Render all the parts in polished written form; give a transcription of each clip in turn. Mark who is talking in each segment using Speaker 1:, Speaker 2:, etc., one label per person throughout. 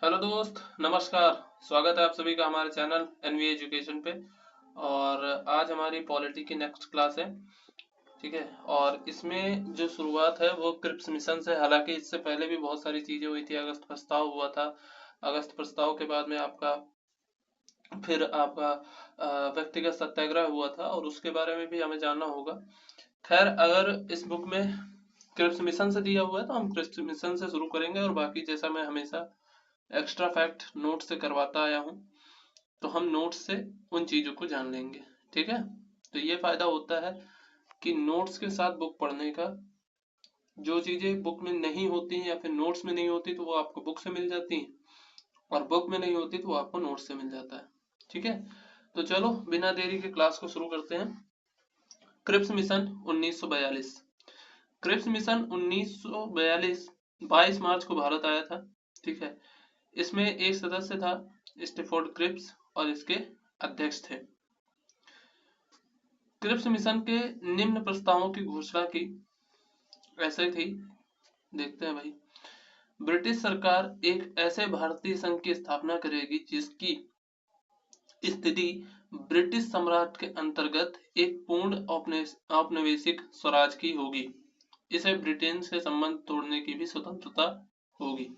Speaker 1: Hello दोस्त, नमस्कार। स्वागत है आप सभी का हमारे चैनल एनवी एजुकेशन पे। और आज हमारी पॉलिटी की नेक्स्ट क्लास है। ठीक है। और इसमें जो शुरुआत है वो क्रिप्स मिशन से। हालांकि इससे पहले भी बहुत सारी चीजें हुई थी। अगस्त प्रस्ताव हुआ था। अगस्त प्रस्ताव के बाद में आपका व्यक्तिगत सत्याग्रह हुआ था और उसके बारे में भी हमें जानना होगा। खैर, अगर इस बुक में क्रिप्स मिशन से दिया हुआ है तो हम क्रिप्स मिशन से शुरू करेंगे, और बाकी जैसा मैं हमेशा एक्स्ट्रा फैक्ट नोट से करवाता आया हूँ, तो हम नोट्स से उन चीजों को जान लेंगे। ठीक है। तो ये फायदा होता है कि नोट्स के साथ बुक पढ़ने का। जो चीजें बुक में नहीं होती हैं या फिर नोट्स में नहीं होती तो वो आपको बुक से मिल जाती हैं, और बुक में नहीं होती तो वो आपको नोट्स से मिल जाता है। ठीक है। तो चलो बिना देरी के क्लास को शुरू करते हैं। Cripps mission 1942। क्रिप्स मिशन 1942 22 मार्च को भारत आया था। ठीक है। इसमें एक सदस्य था स्टीफोर्ड क्रिप्स, और इसके अध्यक्ष थे। क्रिप्स मिशन के निम्न प्रस्तावों की घोषणा की ऐसे थी, देखते हैं भाई। ब्रिटिश सरकार एक ऐसे भारतीय संघ की स्थापना करेगी जिसकी स्थिति ब्रिटिश सम्राट के अंतर्गत एक पूर्ण औपनिवेशिक स्वराज की होगी। इसे ब्रिटेन से संबंध तोड़ने की भी स्वतंत्रता होगी।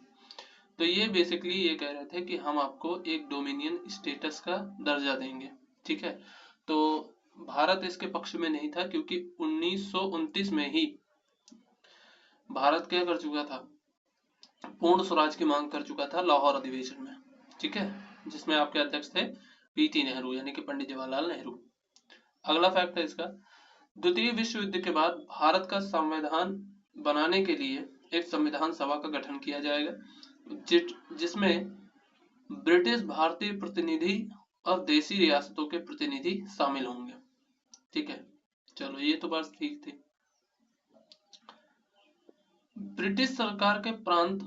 Speaker 1: तो ये बेसिकली ये कह रहे थे कि हम आपको एक डोमिनियन स्टेटस का दर्जा देंगे। ठीक है। तो भारत इसके पक्ष में नहीं था, क्योंकि 1929 में ही भारत क्या कर चुका था, पूर्ण स्वराज की मांग कर चुका था लाहौर अधिवेशन में। ठीक है। जिसमें आपके अध्यक्ष थे पीटी नेहरू, यानी कि पंडित जवाहरलाल नेहरू। अगला फैक्ट है इसका। द्वितीय विश्व युद्ध के बाद भारत का संविधान बनाने के लिए एक संविधान सभा का गठन किया जाएगा, जिसमें ब्रिटिश भारतीय प्रतिनिधि और देशी रियासतों के प्रतिनिधि शामिल होंगे। ठीक है। चलो ये तो बात ठीक थी। ब्रिटिश सरकार के प्रांत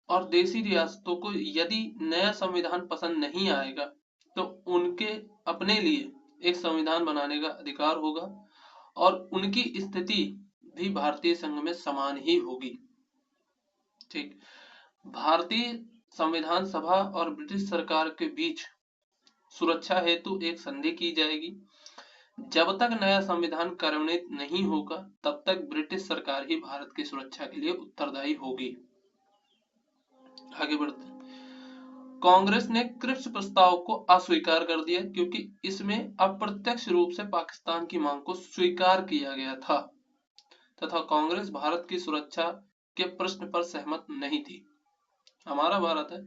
Speaker 1: और देशी रियासतों को यदि नया संविधान पसंद नहीं आएगा तो उनके अपने लिए एक संविधान बनाने का अधिकार होगा, और उनकी स्थिति भी भारतीय संघ में समान ही होगी। ठीक। भारतीय संविधान सभा और ब्रिटिश सरकार के बीच सुरक्षा हेतु एक संधि की जाएगी। जब तक नया संविधान कार्यान्वित नहीं होगा तब तक ब्रिटिश सरकार ही भारत की सुरक्षा के लिए उत्तरदायी होगी। आगे बढ़ते हैं। कांग्रेस ने क्रिप्स प्रस्ताव को अस्वीकार कर दिया, क्योंकि इसमें अप्रत्यक्ष रूप से पाकिस्तान की मांग को स्वीकार किया गया था, तथा कांग्रेस भारत की सुरक्षा के प्रश्न पर सहमत नहीं थी। हमारा भारत है,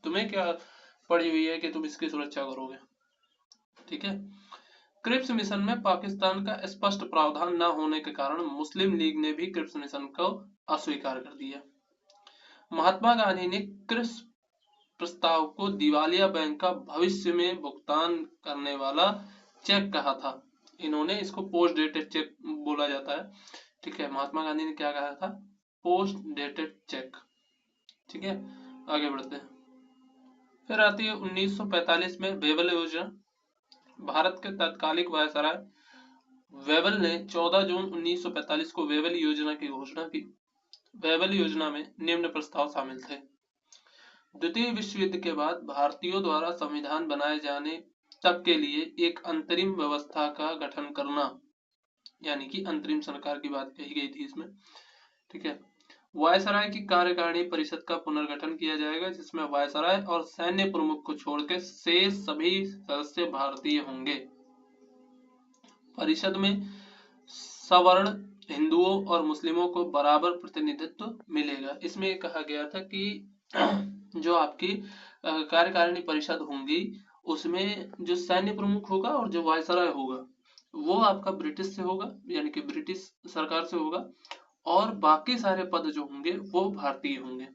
Speaker 1: तुम्हें क्या पड़ी हुई है कि तुम इसकी सुरक्षा करोगे। ठीक है। क्रिप्स मिशन में पाकिस्तान का स्पष्ट प्रावधान न होने के कारण मुस्लिम लीग ने भी क्रिप्स मिशन को अस्वीकार कर दिया। महात्मा गांधी ने क्रिप्स प्रस्ताव को दिवालिया बैंक का भविष्य में भुगतान करने वाला चेक कहा था। इन्होंने इसको पोस्ट डेटेड चेक बोला जाता है। ठीक है। महात्मा गांधी ने क्या कहा था, पोस्ट डेटेड चेक। ठीक है। आगे बढ़ते हैं। फिर आती है 1945 में वेबल योजना। भारत के तत्कालिक वायसराय वेबल ने 14 जून 1945 को वेबल योजना की घोषणा की। वेबल योजना में निम्न प्रस्ताव शामिल थे। द्वितीय विश्व युद्ध के बाद भारतीयों द्वारा संविधान बनाए जाने तक के लिए एक अंतरिम व्यवस्था का गठन करना, यानी कि अंतरिम सरकार की बात कही गई थी इसमें। ठीक है। वायसराय की कार्यकारिणी परिषद का पुनर्गठन किया जाएगा, जिसमें वायसराय और सैन्य प्रमुख को छोड़ के शेष सभी सदस्य भारतीय होंगे। परिषद में सवर्ण हिंदुओं और मुस्लिमों को बराबर प्रतिनिधित्व मिलेगा। इसमें कहा गया था कि जो आपकी कार्यकारिणी परिषद होंगी उसमें जो सैन्य प्रमुख होगा और जो वायसराय होगा वो आपका ब्रिटिश से होगा, यानी कि ब्रिटिश सरकार से होगा, और बाकी सारे पद जो होंगे वो भारतीय होंगे।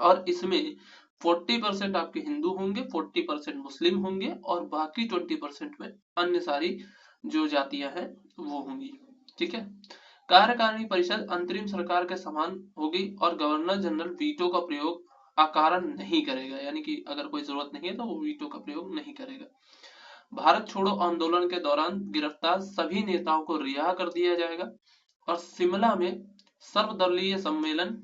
Speaker 1: और इसमें 40% आपके हिंदू होंगे, 40% मुस्लिम होंगे, और बाकी 20% में अन्य सारी जो जातियां हैं वो होंगी। ठीक है। कार्यकारिणी परिषद अंतरिम सरकार के समान होगी, और गवर्नर जनरल वीटो का प्रयोग अकारण नहीं करेगा, यानी कि अगर कोई जरूरत नहीं है तो वो वीटो का प्रयोग नहीं करेगा। भारत छोड़ो आंदोलन के दौरान गिरफ्तार सभी नेताओं को रिहा कर दिया जाएगा, और शिमला में सर्वदलीय सम्मेलन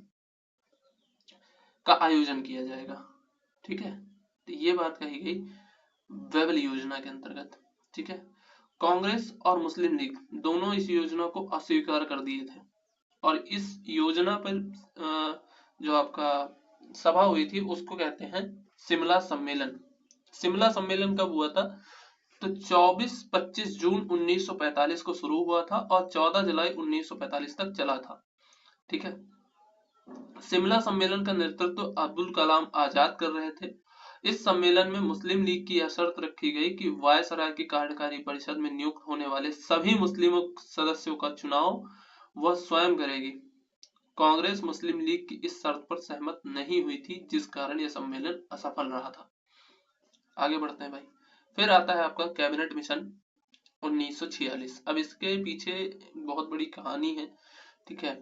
Speaker 1: का आयोजन किया जाएगा। ठीक है, तो ये बात कही गई वेबल योजना के अंतर्गत। ठीक है, कांग्रेस और मुस्लिम लीग दोनों इस योजना को अस्वीकार कर दिए थे और इस योजना पर जो आपका सभा हुई थी उसको कहते हैं शिमला सम्मेलन। शिमला सम्मेलन कब हुआ था? तो 24-25 जून 1945 को शुरू हुआ था और 14 जुलाई 1945 तक चला था। ठीक है, शिमला सम्मेलन का नेतृत्व अब्दुल कलाम आजाद कर रहे थे। इस सम्मेलन में मुस्लिम लीग की यह शर्त रखी गई कि वायसराय की कार्यकारी परिषद में नियुक्त होने वाले सभी मुस्लिम सदस्यों का चुनाव वह स्वयं करेगी। कांग्रेस मुस्लिम लीग की इस शर्त पर सहमत नहीं हुई थी, जिस कारण यह सम्मेलन असफल रहा था। आगे बढ़ते हैं भाई। फिर आता है आपका कैबिनेट मिशन 1946। अब इसके पीछे बहुत बड़ी कहानी है। ठीक है,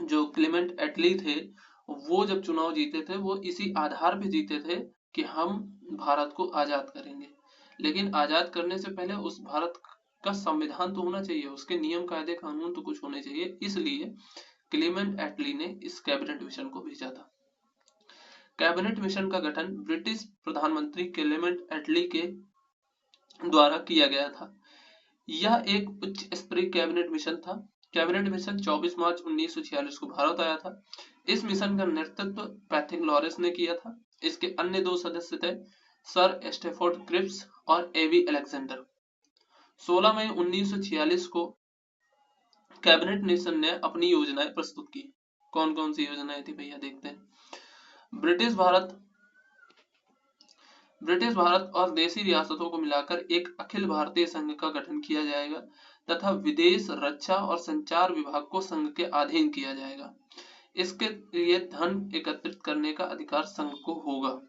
Speaker 1: जो क्लेमेंट एटली थे वो जब चुनाव जीते थे वो इसी आधार पे जीते थे कि हम भारत को आजाद करेंगे, लेकिन आजाद करने से पहले उस भारत का संविधान तो होना चाहिए, उसके नियम कायदे कानून तो कुछ होने चाहिए। इसलिए क्लेमेंट एटली ने इस कैबिनेट मिशन को भेजा था। कैबिनेट मिशन का गठन ब्रिटिश प्रधानमंत्री क्लेमेंट एटली के द्वारा किया गया था। यह एक उच्च स्तरीय कैबिनेट मिशन था। कैबिनेट मिशन 24 मार्च 1946 को भारत आया था। इस मिशन का नेतृत्व पैथिक लॉरेंस ने किया था। इसके अन्य दो सदस्य थे सर स्टेफोर्ड क्रिप्स और एवी अलेक्जेंडर। 16 मई 1946 को कैबिनेट मिशन ने अपनी योजनाएं प्रस्तुत की। कौन कौन सी योजनाएं थी भैया, देखते हैं। ब्रिटिश भारत और देशी रियासतों को मिलाकर एक अखिल भारतीय संघ का गठन किया जाएगा तथा विदेश, रक्षा और संचार विभाग को संघ के अधीन किया जाएगा। इसके लिए धन एकत्रित करने का अधिकार संघ को होगा।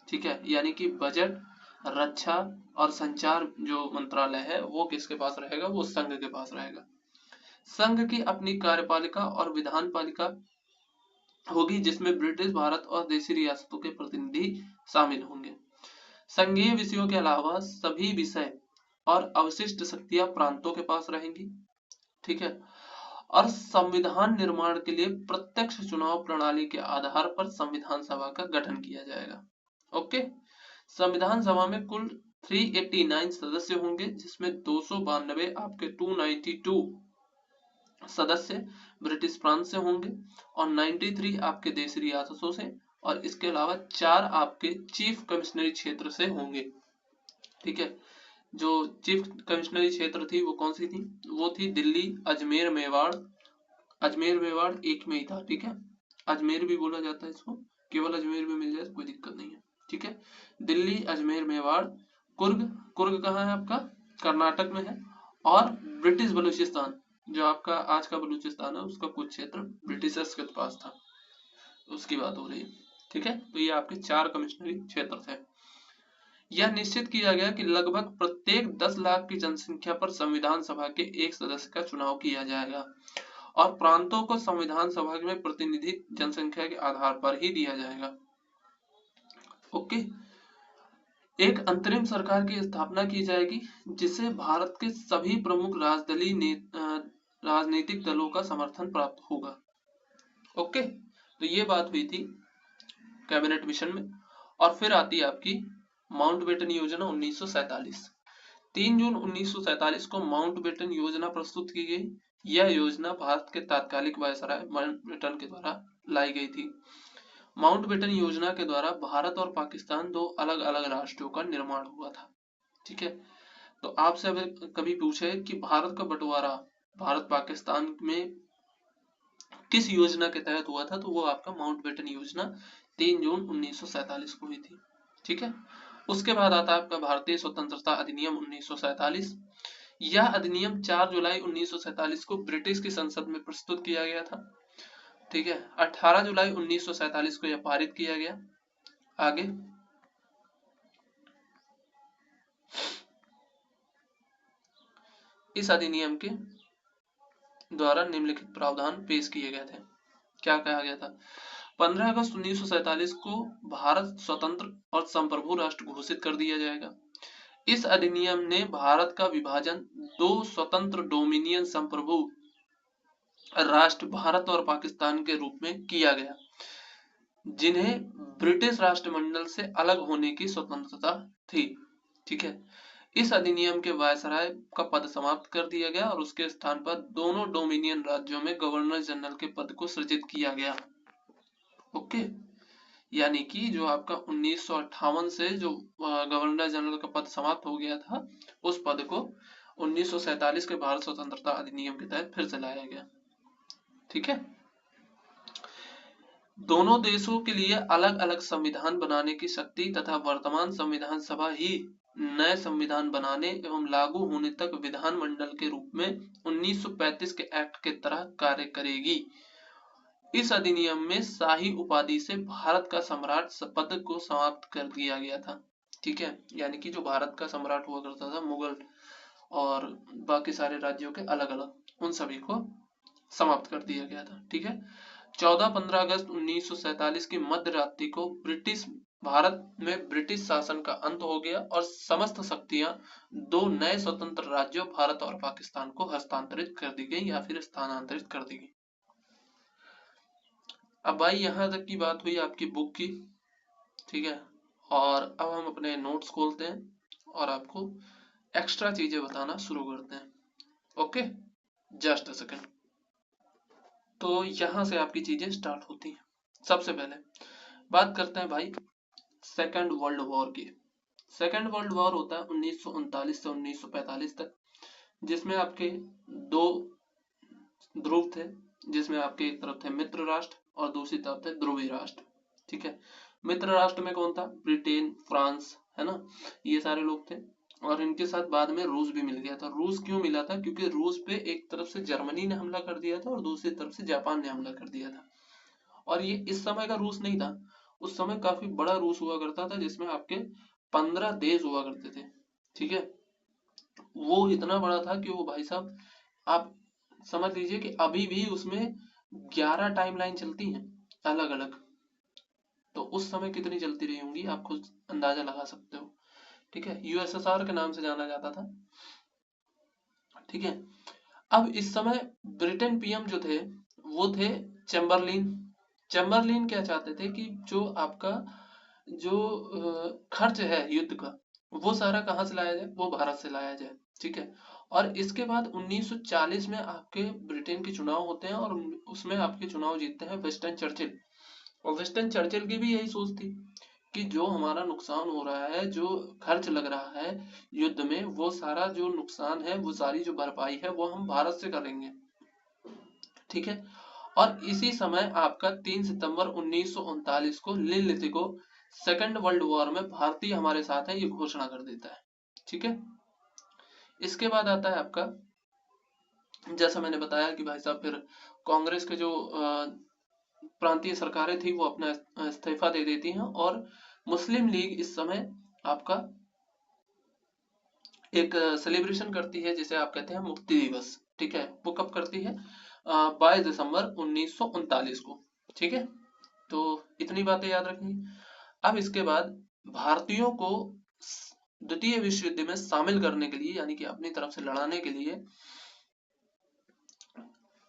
Speaker 1: ठीक है, यानी कि बजट, रक्षा और संचार जो मंत्रालय है वो किसके पास रहेगा? वो संघ के पास रहेगा। संघ की अपनी कार्यपालिका और विधान पालिका होगी, जिसमें ब्रिटिश भारत और देशी रियासतों के प्रतिनिधि शामिल होंगे। संघीय विषयों के अलावा सभी विषय और अवशिष्ट शक्तियां प्रांतों के पास रहेंगी। ठीक है, और संविधान निर्माण के लिए प्रत्यक्ष चुनाव प्रणाली के आधार पर संविधान सभा का गठन किया जाएगा। ओके, संविधान सभा में कुल 389 सदस्य होंगे, जिसमें 292 आपके 292 सदस्य ब्रिटिश प्रांत से होंगे और 93 आपके देशी रियासतों से, और इसके अलावा 4 आपके चीफ कमिश्नरी क्षेत्र से होंगे। ठीक है, जो चीफ कमिश्नरी क्षेत्र थी वो कौन सी थी? वो थी दिल्ली, अजमेर, मेवाड़। अजमेर मेवाड़ एक में ही था। ठीक है, अजमेर भी बोला जाता है इसको, केवल अजमेर में मिल जाए तो कोई दिक्कत नहीं है। ठीक है, दिल्ली, अजमेर, मेवाड़, कुर्ग। कुर्ग कहाँ है आपका? कर्नाटक में है। और ब्रिटिश बलूचिस्तान, जो आपका आज का बलूचिस्तान है उसका कुछ क्षेत्र ब्रिटिशर्स के पास था, उसकी बात हो रही है। ठीक है, तो ये आपके 4 कमिश्नरी क्षेत्र थे। यह निश्चित किया गया कि लगभग प्रत्येक 10 लाख की जनसंख्या पर संविधान सभा के एक सदस्य का चुनाव किया जाएगा और प्रांतों को संविधान सभा में प्रतिनिधि जनसंख्या के आधार पर ही दिया जाएगा। ओके, एक अंतरिम सरकार की स्थापना की जाएगी जिसे भारत के सभी प्रमुख राजनीतिक दलों का समर्थन प्राप्त होगा। ओके, तो ये बात हुई थी कैबिनेट मिशन में। और फिर आती है आपकी माउंटबेटन योजना 1947। 3 जून 1947 को माउंटबेटन योजना प्रस्तुत की गई। यह योजना भारत के तात्कालिक वायसराय माउंटबेटन के द्वारा लाई गई थी। माउंटबेटन योजना के द्वारा भारत और पाकिस्तान दो अलग अलग राष्ट्रों का निर्माण हुआ था। ठीक है, तो आपसे अगर कभी पूछे कि भारत का बंटवारा भारत पाकिस्तान में किस योजना के तहत हुआ था, तो वो आपका माउंटबेटन योजना 3 जून 1947 को हुई थी। ठीक है, उसके बाद आता है आपका भारतीय स्वतंत्रता अधिनियम 1947। यह अधिनियम 4 जुलाई 1947 को ब्रिटिश की संसद में प्रस्तुत किया गया था। ठीक है, 18 जुलाई 1947 को यह पारित किया गया। आगे इस अधिनियम के द्वारा निम्नलिखित प्रावधान पेश किए गए थे। क्या कहा गया था? 15 अगस्त 1947 को भारत स्वतंत्र और संप्रभु राष्ट्र घोषित कर दिया जाएगा। इस अधिनियम ने भारत का विभाजन 2 स्वतंत्र डोमिनियन संप्रभु राष्ट्र भारत और पाकिस्तान के रूप में किया गया। जिन्हें ब्रिटिश राष्ट्रमंडल से अलग होने की स्वतंत्रता थी। ठीक है, इस अधिनियम के वायसराय का पद समाप्त कर दिया गया और उसके स्थान पर दोनों डोमिनियन राज्यों में गवर्नर जनरल के पद को सृजित किया गया। ओके, यानी कि जो आपका 1958 से जो गवर्नर जनरल का पद समाप्त हो गया था, उस पद को 1947 के भारत स्वतंत्रता अधिनियम के तहत फिर से लाया गया। ठीक है, दोनों देशों के लिए अलग अलग संविधान बनाने की शक्ति तथा वर्तमान संविधान सभा ही नए संविधान बनाने एवं लागू होने तक विधानमंडल के रूप में 1935 के एक्ट के तरह कार्य करेगी। इस अधिनियम में शाही उपाधि से भारत का सम्राट पद को समाप्त कर दिया गया था। ठीक है, यानी कि जो भारत का सम्राट हुआ करता था, मुगल और बाकी सारे राज्यों के अलग अलग, उन सभी को समाप्त कर दिया गया था। ठीक है, 14-15 अगस्त 1947 की मध्य रात्रि को भारत में ब्रिटिश शासन का अंत हो गया और समस्त शक्तियां दो नए स्वतंत्र राज्यों भारत और पाकिस्तान को हस्तांतरित कर दी गई या फिर स्थानांतरित कर दी गई। अब भाई यहां तक की बात हुई आपकी बुक की। ठीक है, और अब हम अपने नोट्स खोलते हैं और आपको एक्स्ट्रा चीजें बताना शुरू करते हैं। Okay, just a second. तो यहां से आपकी चीजें स्टार्ट होती हैं। सबसे पहले बात करते हैं भाई सेकेंड वर्ल्ड वॉर की। सेकेंड वर्ल्ड वॉर होता है 1939 से 1945 तक, जिसमें आपके दो ध्रुव थे, जिसमें आपके एक तरफ थे मित्र राष्ट्र और दूसरी तरफ थे ध्रुवीय राष्ट्र। ठीक है, मित्र राष्ट्र में कौन था? ब्रिटेन, फ्रांस, है ना, ये सारे लोग थे। और इनके साथ बाद में रूस भी मिल गया था। रूस क्यों मिला था? क्योंकि रूस पे एक तरफ से जर्मनी ने हमला कर दिया था और दूसरी तरफ से जापान ने हमला कर दिया था। और ये इस समय का रूस नहीं था, उस समय काफी बड़ा रूस हुआ करता था, जिसमें आपके 15 देश हुआ करते थे। ठीक है, वो इतना बड़ा था कि वो भाई साहब आप समझ लीजिए कि अभी भी उसमें 11 टाइमलाइन चलती हैं अलग अलग। तो उस समय कितनी चलती रही होंगी आप खुद अंदाजा लगा सकते हो। ठीक है, यूएसएसआर के नाम से जाना जाता था। ठीक है, अब इस समय ब्रिटेन पीएम जो थे वो थे चैम्बरलिन। चैम्बरलिन क्या चाहते थे कि जो आपका जो खर्च है युद्ध का, वो सारा कहाँ से लाया जाए? वो भारत से लाया जाए। ठीक है, और इसके बाद 1940 में आपके ब्रिटेन के चुनाव होते हैं और उसमें आपके चुनाव जीतते हैं वेस्टन चर्चिल। और वेस्टन चर्चिल की भी यही सोच थी कि जो हमारा नुकसान हो रहा है, जो खर्च लग रहा है युद्ध में, वो सारा जो नुकसान है, वो सारी जो भरपाई है, वो हम भारत से करेंगे। ठीक है, और इसी समय आपका 3 सितंबर 1939 को लिलिथिगो सेकेंड वर्ल्ड वॉर में भारतीय हमारे साथ है ये घोषणा कर देता है। ठीक है, इसके बाद आता है आपका, जैसा मैंने बताया कि भाई साहब फिर कांग्रेस के जो प्रांतीय सरकारें थी वो अपना इस्तीफा दे देती हैं और मुस्लिम लीग इस समय आपका एक सेलिब्रेशन करती है जिसे आप कहते हैं मुक्ति दिवस। ठीक है, वो कब करती है? 22 दिसंबर 1939 को। ठीक है, तो इतनी बातें याद रखनी। अब इसके बाद भारतीयों को द्वितीय विश्व युद्ध में शामिल करने के लिए, यानी कि अपनी तरफ से लड़ाने के लिए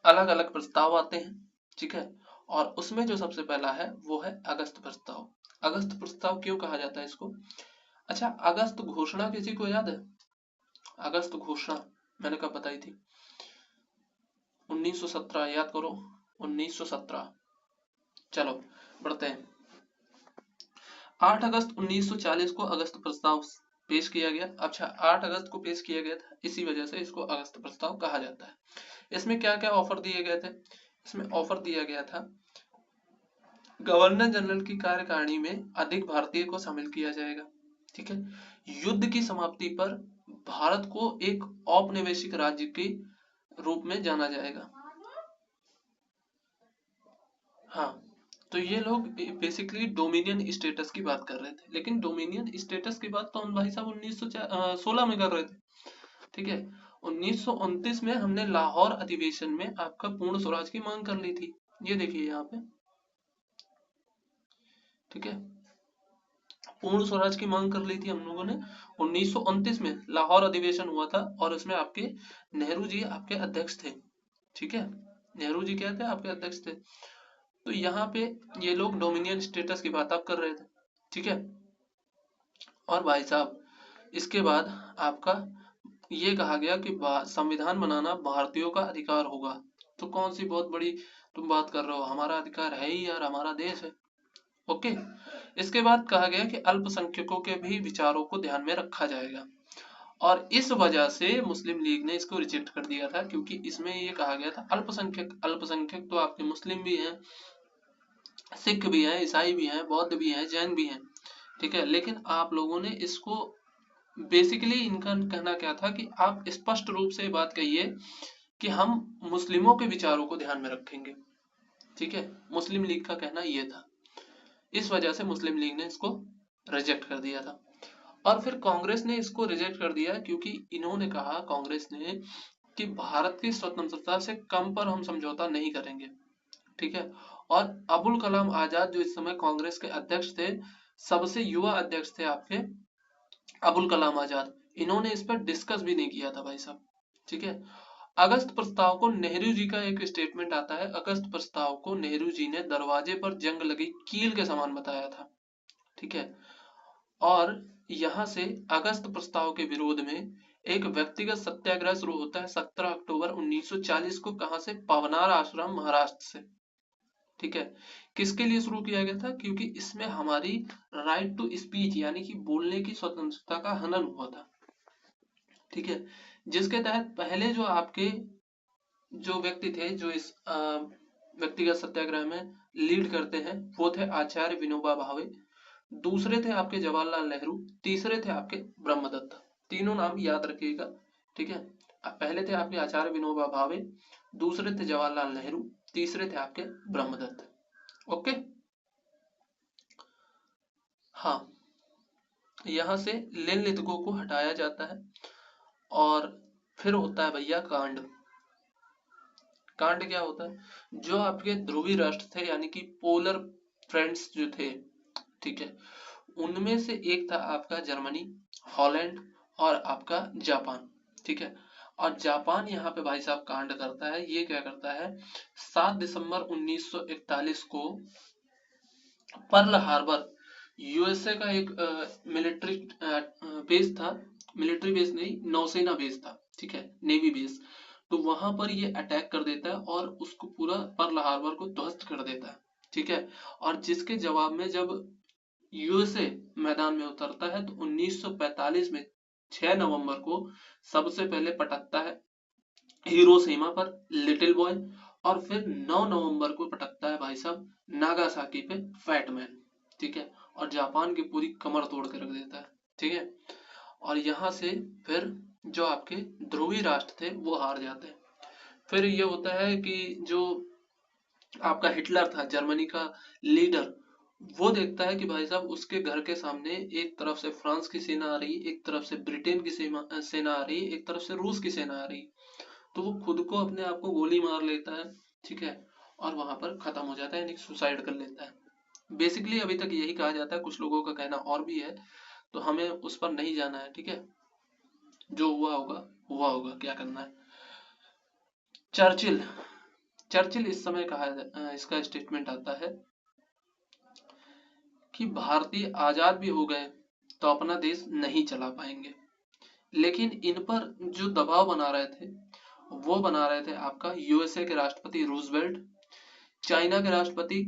Speaker 1: अलग अलग प्रस्ताव आते हैं। ठीक है, और उसमें जो सबसे पहला है वो है अगस्त प्रस्ताव। अगस्त प्रस्ताव क्यों कहा जाता है इसको? अच्छा, अगस्त घोषणा किसी को याद है? अगस्त घोषणा मैंने कब बताई थी? 1917, याद करो, 1917। चलो बढ़ते हैं। 8 अगस्त 1940 को अगस्त प्रस्ताव पेश किया गया। अच्छा, 8 अगस्त को पेश किया गया था, इसी वजह से इसको अगस्त प्रस्ताव कहा जाता है। इसमें क्या क्या ऑफर दिए गए थे? इसमें ऑफर दिया गया था गवर्नर जनरल की कार्यकारिणी में अधिक भारतीय को शामिल किया जाएगा। ठीक है, युद्ध की समाप्ति पर भारत को एक औपनिवेशिक राज्य के रूप में जाना जाएगा। हाँ, तो ये लोग बेसिकली डोमिनियन स्टेटस की बात कर रहे थे, लेकिन डोमिनियन स्टेटस की बात तो हम भाई साहब 1916 में कर रहे थे। ठीक है, 1929 में हमने लाहौर अधिवेशन में आपका पूर्ण स्वराज की मांग कर ली थी, ये देखिए यहाँ पे। ठीक है, पूर्ण स्वराज की मांग कर ली थी हम लोगों ने 1929 में। लाहौर अधिवेशन हुआ था और उसमें आपके नेहरू जी आपके अध्यक्ष थे। ठीक है, नेहरू जी क्या थे? आपके अध्यक्ष थे। तो यहाँ पे ये लोग डोमिनियन स्टेटस की बात आप कर रहे थे, ठीक है। और भाई साहब इसके बाद आपका ये कहा गया कि संविधान बनाना भारतीयों का अधिकार होगा। तो कौन सी बहुत बड़ी तुम बात कर रहे हो, हमारा अधिकार है ही यार, हमारा देश है। ओके। इसके बाद कहा गया कि अल्पसंख्यकों के भी विचारों को ध्यान में रखा जाएगा, और इस वजह से मुस्लिम लीग ने इसको रिजेक्ट कर दिया था, क्योंकि इसमें ये कहा गया था अल्पसंख्यक, अल्पसंख्यक तो आपके मुस्लिम भी हैं, सिख भी हैं, ईसाई भी हैं, बौद्ध भी हैं, जैन भी हैं, ठीक है। लेकिन आप लोगों ने इसको बेसिकली इनका कहना क्या था कि आप स्पष्ट रूप से बात कहिए कि हम मुस्लिमों के विचारों को ध्यान में रखेंगे, ठीक है। मुस्लिम लीग का कहना ये था, इस वजह से मुस्लिम लीग ने इसको रिजेक्ट कर दिया था। और फिर कांग्रेस ने इसको रिजेक्ट कर दिया क्योंकि इन्होंने कहा, कांग्रेस ने, कि भारत की स्वतंत्रता से कम पर हम समझौता नहीं करेंगे, ठीक है। और अबुल कलाम आजाद जो इस समय कांग्रेस के अध्यक्ष थे, सबसे युवा अध्यक्ष थे आपके अबुल कलाम आजाद, इन्होंने इस पर डिस्कस भी नहीं किया था भाई साहब, ठीक है। अगस्त प्रस्ताव को नेहरू जी का एक स्टेटमेंट आता है, अगस्त प्रस्ताव को नेहरू जी ने दरवाजे पर जंग लगी कील के समान बताया था, ठीक है। और यहां से अगस्त प्रस्ताव के विरोध में एक व्यक्तिगत सत्याग्रह शुरू होता है 17 अक्टूबर 1940 को, कहां से, पवनार आश्रम महाराष्ट्र से, ठीक है। किसके लिए शुरू किया गया था, क्योंकि इसमें हमारी राइट टू स्पीच यानी कि बोलने की स्वतंत्रता का हनन हुआ था, ठीक है। जिसके तहत पहले जो आपके जो व्यक्ति थे जो इस व्यक्तिगत सत्याग्रह में लीड करते हैं, वो थे आचार्य विनोबा भावे, दूसरे थे आपके जवाहरलाल नेहरू, तीसरे थे आपके ब्रह्मदत्त। तीनों नाम याद रखिएगा, ठीक है। पहले थे आपके आचार्य विनोबा भावे, दूसरे थे जवाहरलाल नेहरू, तीसरे थे आपके ब्रह्मदत्त। ओके। हाँ, यहां से लेनलितकों को हटाया जाता है, और फिर होता है भैया कांड। कांड क्या होता है, जो आपके ध्रुवी राष्ट्र थे यानी कि पोलर फ्रेंड्स जो थे, ठीक है, उनमें से एक था आपका जर्मनी, हॉलैंड और आपका जापान, ठीक है। और जापान यहाँ पे भाई साहब कांड करता है, ये क्या करता है, 7 दिसंबर 1941 को पर्ल हार्बर यूएसए का एक मिलिट्री बेस था, मिलिट्री बेस नहीं, नौसेना बेस था, ठीक है, नेवी बेस। तो वहां पर ये अटैक कर देता है और उसको पूरा पर्ल हार्बर को ध्वस्त कर देता है, ठीक है। और जिसके जवाब में जब यूएसए मैदान में उतरता है तो 1945 में 6 नवंबर को सबसे पहले पटकता है हिरोशिमा पर, लिटिल बॉय, और फिर 9 नवंबर को पटकता है भाई साहब नागासाकी पे, फैट मैन, ठीक है। और जापान की पूरी कमर तोड़ के रख देता है, ठीक है। और यहाँ से फिर जो आपके ध्रुवी राष्ट्र थे वो हार जाते हैं। फिर ये होता है कि जो आपका हिटलर था जर्मनी का लीडर, वो देखता है कि भाई साहब उसके घर के सामने एक तरफ से फ्रांस की सेना आ रही, एक तरफ से ब्रिटेन की सेना आ रही, एक तरफ से रूस की सेना आ रही, तो वो खुद को अपने आप को गोली मार लेता है, ठीक है। और वहां पर खत्म हो जाता है, यानी सुसाइड कर लेता है। बेसिकली अभी तक यही कहा जाता है, कुछ लोगों का कहना और भी है, तो हमें उस पर नहीं जाना है, ठीक है। जो हुआ होगा हुआ होगा, क्या करना है। चर्चिल, चर्चिल इस समय कहा, इसका स्टेटमेंट आता है कि भारतीय आजाद भी हो गए तो अपना देश नहीं चला पाएंगे, लेकिन इन पर जो दबाव बना रहे थे वो बना रहे थे आपका यूएसए के राष्ट्रपति रूजवेल्ट, चाइना के राष्ट्रपति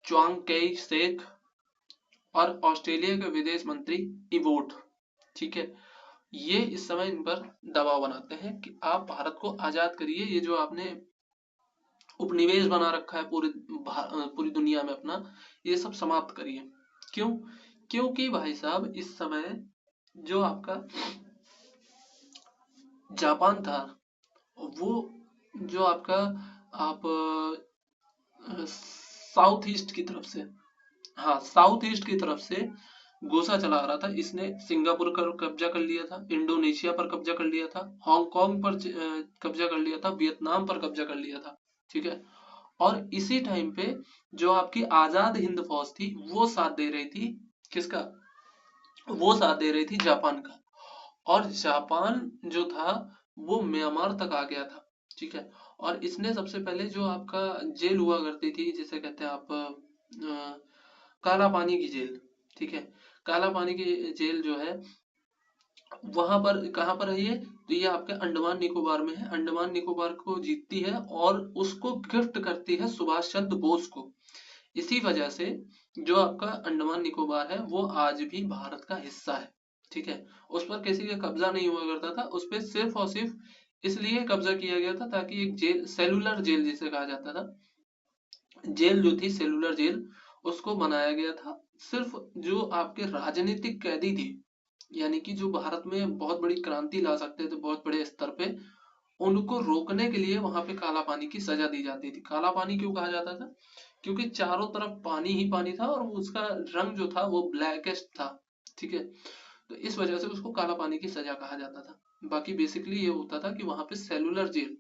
Speaker 1: च्वांग केई शेक, और ऑस्ट्रेलिया के विदेश मंत्री इवोट, ठीक है। ये इस समय इन पर दबाव बनाते हैं कि आप भारत को आजाद करिए, ये जो आपने उपनिवेश बना रखा है पूरी दुनिया में अपना, ये सब समाप्त करिए। क्यों, क्योंकि भाई साहब इस समय जो आपका जापान था, वो जो आपका आप साउथ ईस्ट की तरफ से, हाँ साउथ ईस्ट की तरफ से गोसा चला आ रहा था। इसने सिंगापुर पर कब्जा कर लिया था, इंडोनेशिया पर कब्जा कर लिया था, हांगकांग पर कब्जा कर लिया था, वियतनाम पर कब्जा कर लिया था, ठीक है। और इसी टाइम पे जो आपकी आजाद हिंद फौज थी वो साथ दे रही थी, किसका, वो साथ दे रही थी जापान का। और जापान जो था वो म्यांमार तक आ गया था, ठीक है। और इसने सबसे पहले जो आपका जेल हुआ करती थी, जिसे कहते हैं आप काला पानी की जेल, ठीक है, काला पानी की जेल जो है वहां पर, कहाँ पर है ये, तो ये आपके अंडमान निकोबार में है। अंडमान निकोबार को जीतती है और उसको गिफ्ट करती है सुभाष चंद्र बोस को। इसी वजह से जो आपका अंडमान निकोबार है वो आज भी भारत का हिस्सा है, ठीक है। उस पर किसी का कब्जा नहीं हुआ करता था, उस पर सिर्फ और सिर्फ इसलिए कब्जा किया गया था ताकि एक जेल, सेलुलर जेल जिसे कहा जाता था, जेल जो थी सेलुलर जेल, उसको बनाया गया था सिर्फ जो आपके राजनीतिक कैदी थे, यानी कि जो भारत में बहुत बड़ी क्रांति ला सकते थे बहुत बड़े स्तर पे, उनको रोकने के लिए वहां पे काला पानी की सजा दी जाती थी। काला पानी क्यों कहा जाता था, क्योंकि चारों तरफ पानी ही पानी था और उसका रंग जो था वो ब्लैकिश था, ठीक है, तो इस वजह से उसको काला पानी की सजा कहा जाता था। बाकी बेसिकली ये होता था कि वहां पे सेलुलर जेल,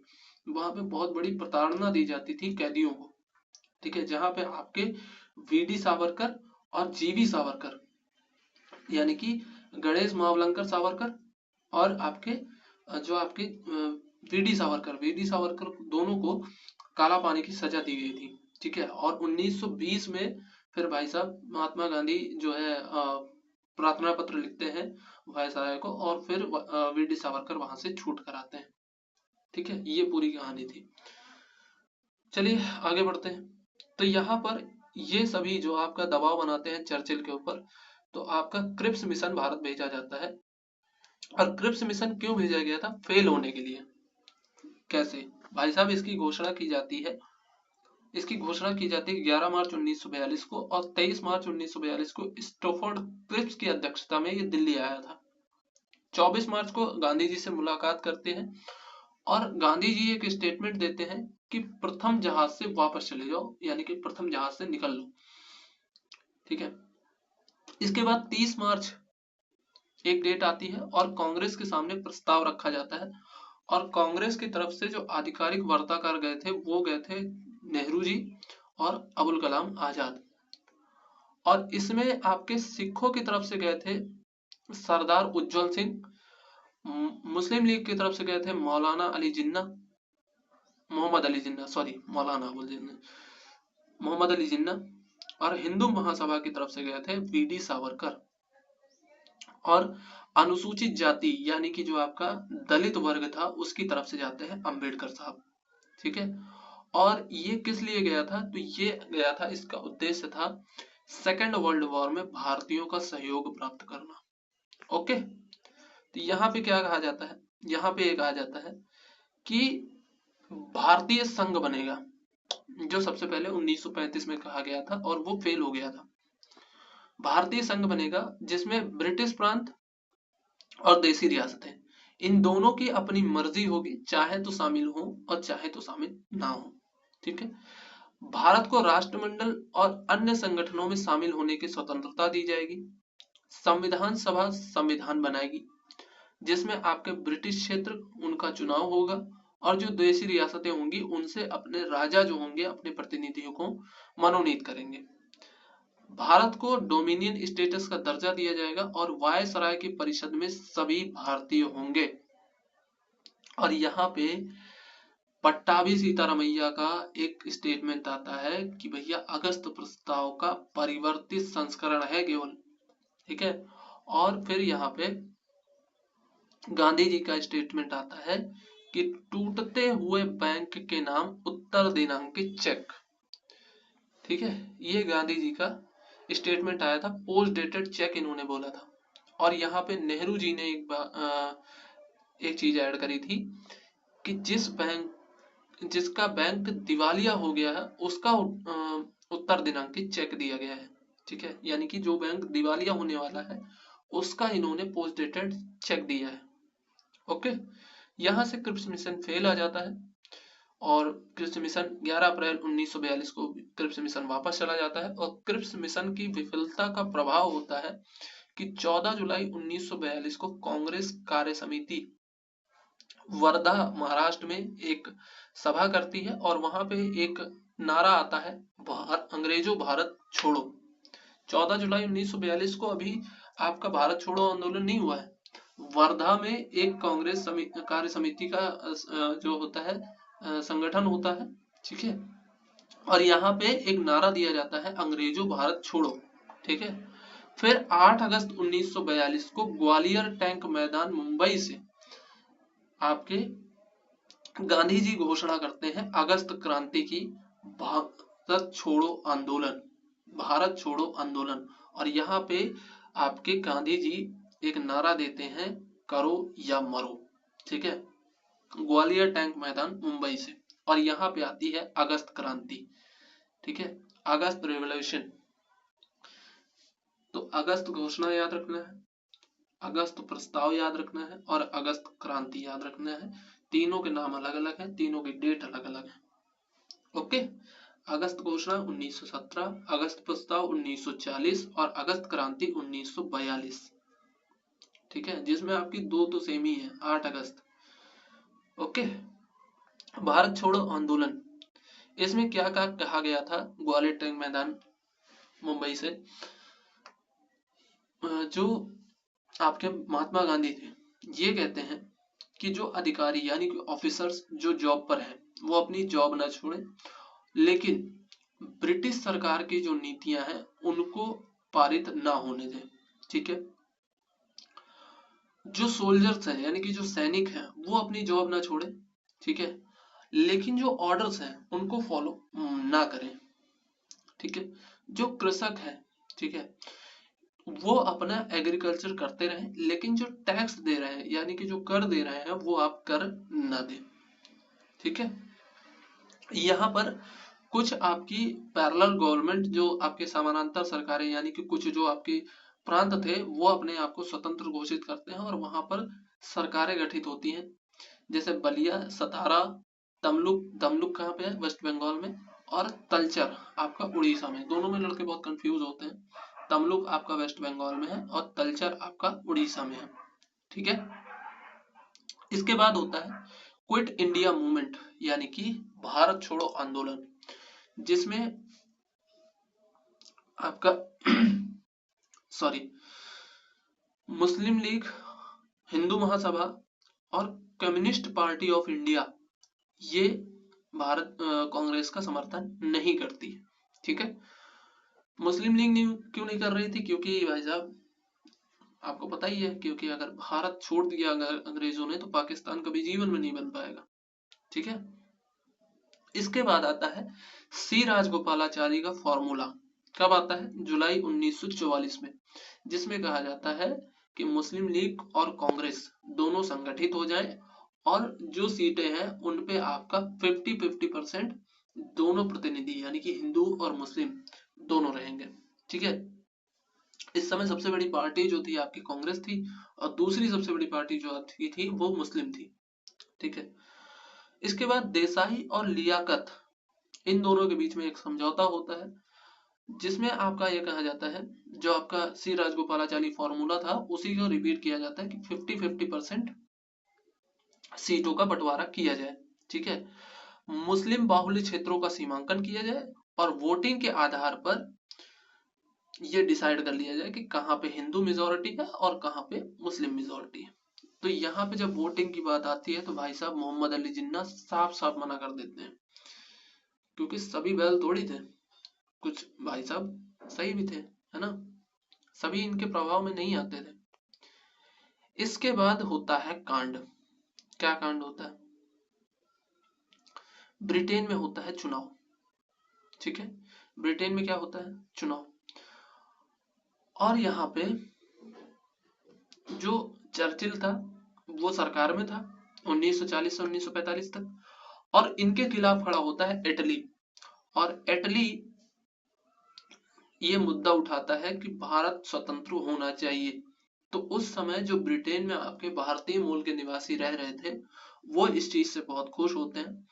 Speaker 1: वहां पे बहुत बड़ी प्रताड़ना दी जाती थी कैदियों को, ठीक है, जहां पे आपके वीडी सावरकर और जीवी सावरकर, यानी कि गणेश महावलंकर सावरकर और आपके जो आपके वीडी सावरकर दोनों को काला पानी की सजा दी गई थी, ठीक है। और 1920 में फिर भाई साहब महात्मा गांधी जो है प्रार्थना पत्र लिखते हैं वायसराय को, और फिर वीडी सावरकर वहां से छूट कर आते हैं, ठीक है। ये पूरी कहानी थी। चलिए आगे बढ़ते हैं। तो यहाँ पर ये सभी जो आपका दबाव बनाते हैं चर्चिल के ऊपर, तो आपका क्रिप्स मिशन भारत भेजा जाता है। और क्रिप्स मिशन क्यों भेजा गया था, फेल होने के लिए। कैसे भाई साहब, इसकी घोषणा की जाती है, इसकी घोषणा की जाती है 11 मार्च 1942 को, और 23 मार्च 1942 को स्टोफोर्ड क्रिप्स की अध्यक्षता में ये दिल्ली आया था। 24 मार्च को गांधी जी से मुलाकात करते हैं और गांधी जी एक स्टेटमेंट देते हैं कि प्रथम जहाज से वापस चले जाओ, यानी कि प्रथम जहाज से निकल लो, ठीक है। इसके बाद 30 मार्च एक डेट आती है और कांग्रेस के सामने प्रस्ताव रखा जाता है, और कांग्रेस की तरफ से जो आधिकारिक वार्ताकार गए थे वो गए थे नेहरू जी और अबुल कलाम आजाद। और इसमें आपके सिखों की तरफ से गए थे सरदार उज्जवल सिंह, मुस्लिम लीग की तरफ से गए थे मौलाना अली जिन्ना, मोहम्मद अली जिन्ना, सॉरी मौलाना बोल जिन्ना, मोहम्मद अली जिन्ना, और हिंदू महासभा की तरफ से गए थे वीडी सावरकर। और अनुसूचित जाति यानी कि जो आपका दलित वर्ग था उसकी तरफ से जाते हैं अंबेडकर साहब, ठीक है। और ये किस लिए गया था, तो ये गया था, इसका उद्देश्य था सेकेंड वर्ल्ड वॉर में भारतीयों का सहयोग प्राप्त करना। ओके, तो यहाँ पे क्या कहा जाता है, यहाँ पे ये कहा जाता है कि भारतीय संघ बनेगा, जो सबसे पहले 1935 में कहा गया था और वो फेल हो गया था। भारतीय संघ बनेगा जिसमें ब्रिटिश प्रांत और देसी रियासतें, इन दोनों की अपनी मर्जी होगी, चाहे तो शामिल हो और चाहे तो शामिल ना हो, ठीक है। भारत को राष्ट्रमंडल और अन्य संगठनों में शामिल होने की स्वतंत्रता दी जाएगी। संविधान सभा संविधान बनाएगी जिसमें आपके ब्रिटिश क्षेत्र उनका चुनाव होगा, और जो देसी रियासतें होंगी उनसे अपने राजा जो होंगे अपने प्रतिनिधियों को मनोनीत करेंगे। भारत को डोमिनियन स्टेटस का दर्जा दिया जाएगा और वायसराय की परिषद में सभी भारतीय होंगे। और यहाँ पे पट्टाभी सीतारमैया का एक स्टेटमेंट आता है कि भैया अगस्त प्रस्ताव का परिवर्तित संस्करण है केवल, ठीक है। और फिर यहाँ पे गांधी जी का स्टेटमेंट आता है कि टूटते हुए बैंक के नाम उत्तर दिनांकित चेक, ठीक है। ये गांधी जी का स्टेटमेंट आया था, पोस्ट डेटेड चेक इन्होंने बोला था। और यहाँ पे नेहरू जी ने एक चीज ऐड करी थी कि जिसका बैंक दिवालिया हो गया है उसका उत्तर दिनांकित चेक दिया गया है, ठीक है। यानी कि जो बैंक दिवालिया होने वाला है उसका इन्होंने पोस्ट डेटेड चेक दिया है। ओके, यहां से क्रिप्स मिशन फेल आ जाता है और क्रिप्स मिशन 11 अप्रैल 1942 को क्रिप्स मिशन वापस चला जाता है। और क्रिप्स मिशन की विफलता का प्रभाव होता है कि 14 जुलाई 1942 को कांग्रेस कार्य समिति वर्धा महाराष्ट्र में एक सभा करती है और वहां पे एक नारा आता है, अंग्रेजों भारत छोड़ो। 14 जुलाई 1942 को अभी आपका भारत छोड़ो आंदोलन नहीं हुआ है। वर्धा में एक कांग्रेस कार्य समिति का जो होता है संगठन होता है, ठीक है। और यहाँ पे एक नारा दिया जाता है, अंग्रेजों भारत छोड़ो, ठीक है। फिर 8 अगस्त 1942 को ग्वालियर टैंक मैदान मुंबई से आपके गांधी जी घोषणा करते हैं अगस्त क्रांति की, भारत छोड़ो आंदोलन, भारत छोड़ो आंदोलन। और यहाँ पे आपके गांधी जी एक नारा देते हैं, करो या मरो, ठीक है। ग्वालियर टैंक मैदान मुंबई से। और यहाँ पे आती है अगस्त क्रांति, ठीक है, अगस्त रेवोल्यूशन। तो अगस्त घोषणा याद रखना है, अगस्त प्रस्ताव याद रखना है और अगस्त क्रांति याद रखना है। तीनों के नाम अलग अलग हैं, तीनों की डेट अलग अलग है। ओके, अगस्त घोषणा 1917, अगस्त प्रस्ताव 1940 और अगस्त क्रांति 1942, ठीक है, जिसमें आपकी दो तो सेम ही है, 8 अगस्त। ओके, भारत छोड़ो आंदोलन, इसमें क्या कहा गया था ग्वालियर टैंक मैदान मुंबई से, जो आपके महात्मा गांधी थे, ये कहते हैं कि जो अधिकारी यानी कि ऑफिसर्स जो जॉब पर हैं वो अपनी जॉब ना छोड़ें, लेकिन ब्रिटिश सरकार की जो नीतियां हैं उनको पारित ना होने दें, ठीक है। जो सोल्जर्स हैं यानी कि जो सैनिक हैं वो अपनी जॉब ना छोड़े, ठीक है, लेकिन जो ऑर्डर्स हैं उनको फॉलो ना करें, ठीक है। जो कृषक है, ठीक है, वो अपना एग्रीकल्चर करते रहें, लेकिन जो टैक्स दे रहे हैं यानी कि जो कर दे रहे हैं वो आप कर ना दें, ठीक है। यहाँ पर कुछ आपकी पैरेलल गवर्नमेंट जो आपके समानांतर सरकारें यानी कि कुछ जो आपके प्रांत थे वो अपने आप को स्वतंत्र घोषित करते हैं और वहां पर सरकारें गठित होती हैं, जैसे बलिया, सतारा, तमलुक, तमलुक कहाँ पे है, वेस्ट बंगाल में, और तलचर आपका उड़ीसा में। दोनों में लड़के बहुत कंफ्यूज होते हैं, तमलुक आपका वेस्ट बंगाल में है और तलचर आपका उड़ीसा में है, ठीक है। इसके बाद होता है क्विट इंडिया मूवमेंट यानी कि भारत छोड़ो आंदोलन, जिसमें आपका सॉरी मुस्लिम लीग, हिंदू महासभा और कम्युनिस्ट पार्टी ऑफ इंडिया ये भारत कांग्रेस का समर्थन नहीं करती, ठीक है। मुस्लिम लीग क्यों नहीं कर रही थी, क्योंकि भाई साहब आपको पता ही है, क्योंकि अगर भारत छोड़ दिया अंग्रेजों ने तो पाकिस्तान कभी जीवन में नहीं बन पाएगा, ठीक है। इसके बाद आता है सी राजगोपालाचारी का फॉर्मूला, कब आता है, जुलाई 1944 में, जिसमें कहा जाता है कि मुस्लिम लीग और कांग्रेस दोनों संगठित हो जाएं और जो सीटें हैं उनपे आपका 50-50% दोनों प्रतिनिधि यानी कि हिंदू और मुस्लिम दोनों रहेंगे, ठीक है। इस समय सबसे बड़ी पार्टी जो थी आपकी कांग्रेस थी और दूसरी सबसे बड़ी पार्टी जो आपकी थी वो मुस्लिम थी, ठीक है। इसके बाद देसाई और लियाकत, इन दोनों के बीच में एक समझौता होता है, जिसमें आपका यह कहा जाता है, जो आपका सी राजगोपालाचारी फॉर्मूला था उसी को रिपीट किया जाता है कि 50-50% सीटों का बंटवारा किया जाए, ठीक है। मुस्लिम बाहुल्य क्षेत्रों का सीमांकन किया जाए और वोटिंग के आधार पर ये डिसाइड कर लिया जाए कि कहाँ पे हिंदू मेजोरिटी है और कहाँ पे मुस्लिम मेजोरिटी है। तो यहाँ पे जब वोटिंग की बात आती है तो भाई साहब मोहम्मद अली जिन्ना साफ साफ मना कर देते हैं, क्योंकि सभी बैल थोड़ी थे, कुछ भाई साहब सही भी थे, है ना, सभी इनके प्रभाव में नहीं आते थे। इसके बाद होता है कांड, क्या कांड होता है, ब्रिटेन में होता है चुनाव, ठीक है। ब्रिटेन में क्या होता है, चुनाव। और यहाँ पे जो चर्चिल था वो सरकार में था 1940 से 1945 तक, और इनके खिलाफ खड़ा होता है इटली, और इटली ये मुद्दा उठाता है कि भारत स्वतंत्र होना चाहिए। तो उस समय जो ब्रिटेन में आपके भारतीय मूल के निवासी रह रहे थे वो इस चीज से बहुत खुश होते हैं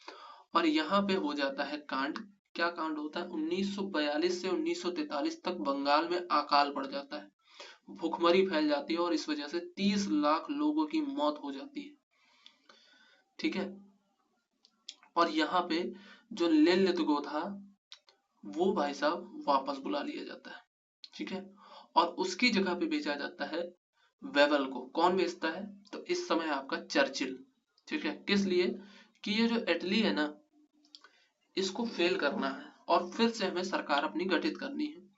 Speaker 1: और यहाँ पे हो जाता है कांड। क्या कांड होता है, 1942 से 1943 तक बंगाल में अकाल पड़ जाता है, भूखमरी फैल जाती है और इस वजह से 30 लाख लोगों की मौत हो जाती है, ठीक है। और यहाँ पे जो लेलितगो था वो भाई साहब वापस बुला लिया जाता है, ठीक है, और उसकी जगह पे भेजा जाता है वेवल को। कौन भेजता है, तो इस समय आपका चर्चिल, ठीक है। किस लिए, कि ये जो इटली है ना, इसको फेल करना है और फिर से हमें सरकार अपनी गठित करनी है।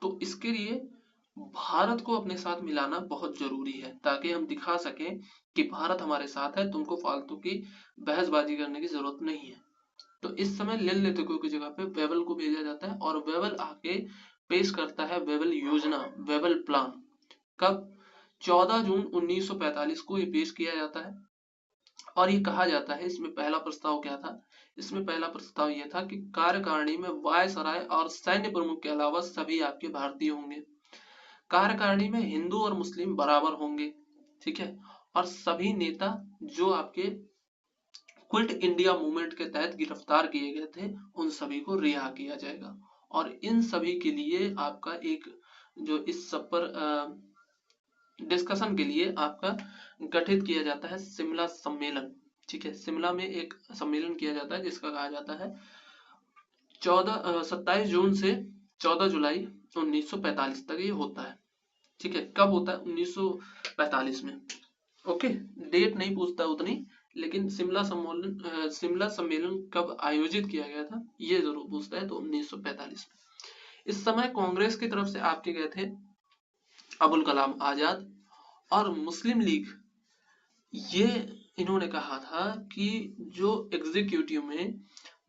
Speaker 1: तो इसके लिए भारत को अपने साथ मिलाना बहुत जरूरी है, ताकि हम दिखा सकें कि भारत हमारे साथ है, तुमको फालतू की बहसबाजी करने की जरूरत नहीं है। तो इस समय लिनलिथिगो की जगह पे वेबल को भेजा जाता है और वेबल आके पेश करता है वेबल योजना, वेबल प्लान। कब? 14 जून 1945 को ये पेश किया जाता है। और ये कहा जाता है, इसमें पहला प्रस्ताव क्या था? इसमें पहला प्रस्ताव यह था कि कार्यकारिणी में वायसराय और सैन्य प्रमुख के अलावा सभी आपके भारतीय होंगे। कार्यकारिणी में हिंदू और मुस्लिम बराबर होंगे, ठीक है। और सभी नेता जो आपके क्विट इंडिया मूवमेंट के तहत गिरफ्तार किए गए थे, उन सभी को रिहा किया जाएगा। और इन सभी के लिए आपका एक जो इस सब पर डिस्कशन के लिए आपका गठित किया जाता है शिमला सम्मेलन, ठीक है। शिमला में एक सम्मेलन किया जाता है जिसका कहा जाता है 27 जून से 14 जुलाई 1945 तक ये होता है, ठीक है। कब होता है? 1945 में। ओके, डेट नहीं पूछता उतनी, लेकिन शिमला सम्मेलन कब आयोजित किया गया था ये जरूर पूछता है, तो 1945 में। इस समय कांग्रेस की तरफ से आपके गए थे अबुल कलाम आजाद और मुस्लिम लीग। ये इन्होंने कहा था कि जो एग्जीक्यूटिव में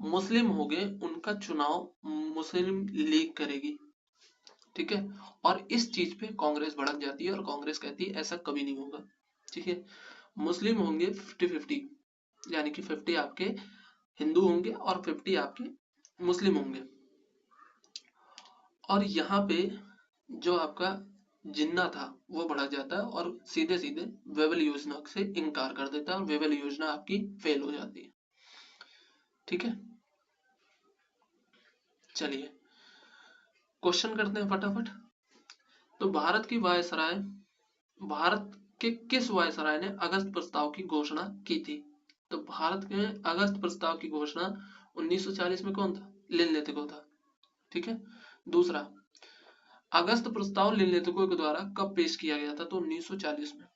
Speaker 1: मुस्लिम हो गए उनका चुनाव मुस्लिम लीग करेगी, ठीक है। और इस चीज पे कांग्रेस भड़क जाती है और कांग्रेस कहती है ऐसा कभी नहीं होगा, ठीक है। मुस्लिम होंगे 50-50, यानी कि 50 आपके हिंदू होंगे और 50 आपके मुस्लिम होंगे। और यहाँ पे जो आपका जिन्ना था वो भड़क जाता है और सीधे सीधे वेबल योजना से इनकार कर देता है और वेबल योजना आपकी फेल हो जाती है, ठीक है। चलिए क्वेश्चन करते हैं फटाफट। तो भारत के किस वायसराय ने अगस्त प्रस्ताव की घोषणा की थी? तो भारत के अगस्त प्रस्ताव की घोषणा 1940 में कौन था? लिनलिथिगो था, ठीक है। दूसरा, अगस्त प्रस्ताव लिनलिथिगो के द्वारा कब पेश किया गया था? तो 1940 में,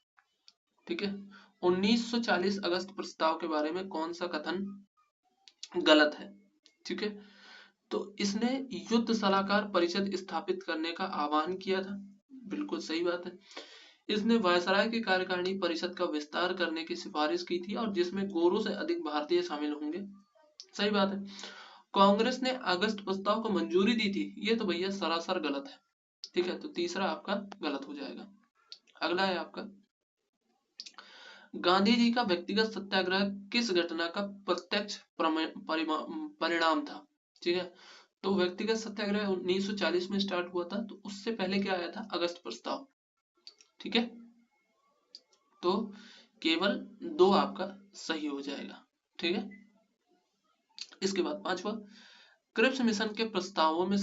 Speaker 1: ठीक है। 1940 अगस्त प्रस्ताव के बारे में कौन सा कथन गलत है? ठीक है, तो इसने युद्ध सलाहकार परिषद स्थापित करने का आह्वान किया था, बिल्कुल सही बात है। इसने वायसराय की कार्यकारिणी परिषद का विस्तार करने की सिफारिश की थी और जिसमें गोरों से अधिक भारतीय शामिल होंगे, सही बात है। कांग्रेस ने अगस्त प्रस्ताव को मंजूरी दी थी, ये तो भैया सरासर गलत है, ठीक है। तो तीसरा आपका गलत हो जाएगा। अगला है आपका, गांधी जी का व्यक्तिगत सत्याग्रह किस घटना का प्रत्यक्ष परिणाम था? ठीक है, तो व्यक्तिगत सत्याग्रह 1940 में स्टार्ट हुआ था, तो उससे पहले क्या आया था? अगस्त प्रस्ताव, ठीक है। तो केवल 2 आपका सही हो जाएगा, ठीक है। इसके बाद पांचवा, क्रिप्स मिशन के प्रस्तावों में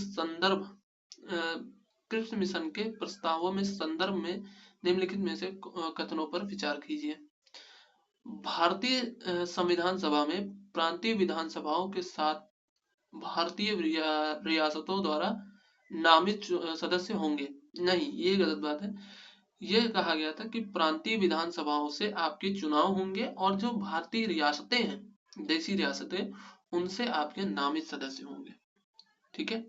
Speaker 1: संदर्भ में निम्नलिखित में से कथनों पर विचार कीजिए। भारतीय संविधान सभा में प्रांतीय विधानसभाओं के साथ भारतीय रियासतों द्वारा नामित सदस्य होंगे, नहीं, ये गलत बात है। यह कहा गया था कि प्रांतीय विधानसभाओं से आपके चुनाव होंगे और जो भारतीय रियासतें हैं, देशी रियासतें, उनसे आपके नामित सदस्य होंगे, ठीक है।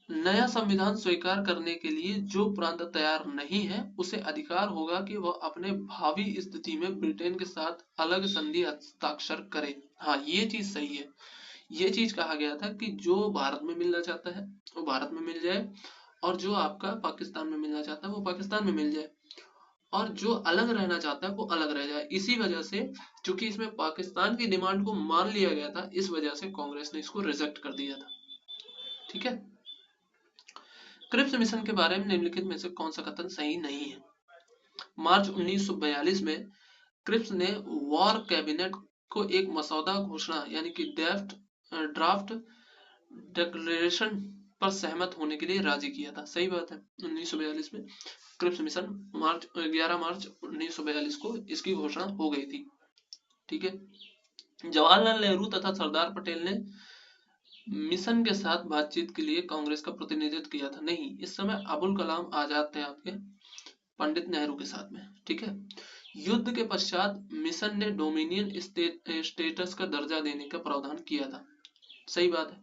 Speaker 1: नया संविधान स्वीकार करने के लिए जो प्रांत तैयार नहीं है उसे अधिकार होगा कि वह अपने भावी स्थिति में ब्रिटेन के साथ अलग संधि हस्ताक्षर करे। हाँ, ये चीज सही है। ये चीज कहा गया था कि जो भारत में मिलना चाहता है वो भारत में मिल जाए और जो आपका पाकिस्तान में मिलना चाहता है वो पाकिस्तान में मिल जाए और जो अलग रहना चाहता है वो अलग रह जाए। इसी वजह से, चूंकि इसमें पाकिस्तान की डिमांड को मान लिया गया था, इस वजह से कांग्रेस ने इसको रिजेक्ट कर दिया था, ठीक है। क्रिप्स मिशन के बारे में निम्नलिखित में से कौन सा कथन सही नहीं है? मार्च 1942 में क्रिप्स ने वॉर कैबिनेट को एक मसौदा घोषणा यानी कि ड्राफ्ट डिक्लेरेशन पर सहमत होने के लिए राजी किया था, सही बात है। 1942 में क्रिप्स मिशन 11 मार्च 1942 को इसकी घोषणा हो गई थी, ठीक है। जवाहरलाल नेहरू तथा सरदार पटेल ने मिशन के साथ बातचीत के लिए कांग्रेस का प्रतिनिधित्व किया था, नहीं, इस समय अबुल कलाम आजाद थे आपके पंडित नेहरू के साथ में, ठीक है। युद्ध के पश्चात मिशन ने डोमिनियन स्टेटस का दर्जा देने का प्रावधान किया था। सही बात है।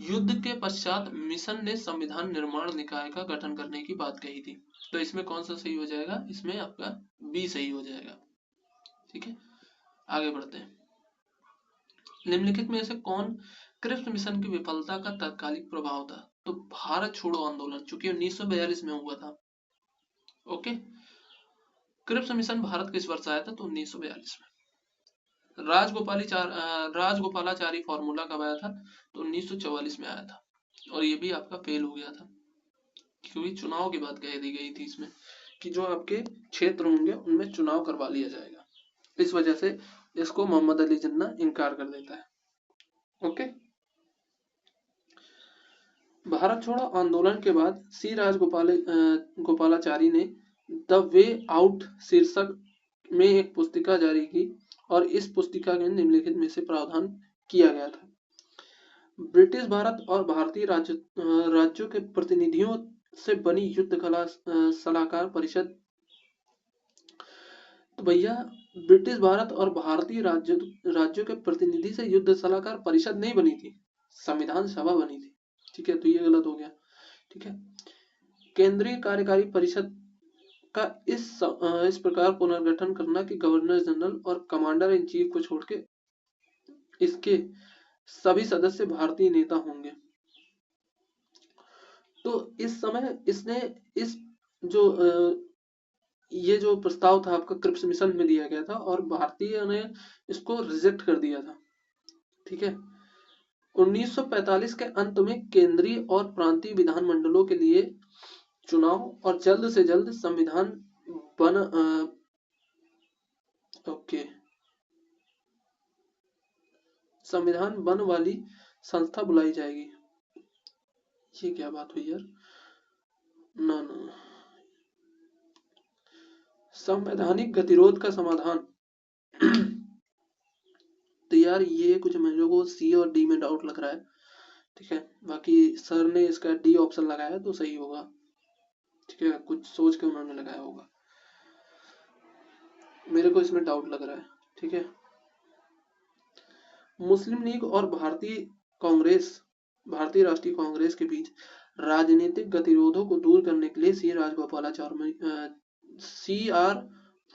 Speaker 1: युद्ध के पश्चात मिशन ने संविधान निर्माण निकाय का गठन करने की बात कही थी। तो इसमें कौन सा सही हो जाएगा? इसमें आपका बी सही हो जाएगा। ठीक है, आगे बढ़ते हैं। निम्नलिखित में से कौन क्रिप्स मिशन की विफलता का तात्कालिक प्रभाव था? तो भारत छोड़ो आंदोलन, चूंकि 1942 में हुआ था। ओके, क्रिप्स मिशन भारत किस वर्ष आया था? तो 1942 में। राजगोपालाचारी फॉर्मूला कब आया था? तो 1944 में आया था, और ये भी आपका फेल हो गया था, क्योंकि चुनाव की बात कह दी गई थी इसमें कि जो आपके क्षेत्र होंगे उनमें चुनाव करवा लिया जाएगा। इस वजह से इसको मोहम्मद अली जिन्ना इनकार कर देता है। ओके, भारत छोड़ो आंदोलन के बाद सी गोपालाचारी ने द वे आउट शीर्षक में एक पुस्तिका जारी की, और इस पुस्तिका में निम्नलिखित में से प्रावधान किया गया था। ब्रिटिश भारत और भारतीय राज्यों के प्रतिनिधियों से बनी युद्ध कला सलाहकार परिषद। तो भैया ब्रिटिश भारत और भारतीय राज्यों के प्रतिनिधि से युद्ध सलाहकार परिषद नहीं बनी थी, संविधान सभा बनी थी। ठीक है, तो ये गलत हो गया। ठीक है, केंद्रीय कार्यकारी परिषद का इस प्रकार पुनर्गठन करना कि गवर्नर जनरल और कमांडर इन चीफ को छोड़ के इसके सभी सदस्य भारतीय नेता होंगे। तो इस समय इसने इस जो ये जो प्रस्ताव था आपका क्रिप्स मिशन में दिया गया था, और भारतीय ने इसको रिजेक्ट कर दिया था। ठीक है, 1945 के अंत में केंद्रीय और प्रांतीय विधानमंडलों के लिए चुनाव और जल्द से जल्द संविधान बन वाली संस्था बुलाई जाएगी। ये क्या बात हुई यार? ना संवैधानिक गतिरोध का समाधान। तो यार ये कुछ मेरे को सी और डी में डाउट लग रहा है। ठीक है, बाकी सर ने इसका डी ऑप्शन लगाया तो सही होगा। ठीक है, कुछ सोच के उन्होंने लगाया होगा, मेरे को इसमें डाउट लग रहा है। ठीक है, मुस्लिम लीग और भारतीय राष्ट्रीय कांग्रेस के बीच राजनीतिक गतिरोधों को दूर करने के लिए CR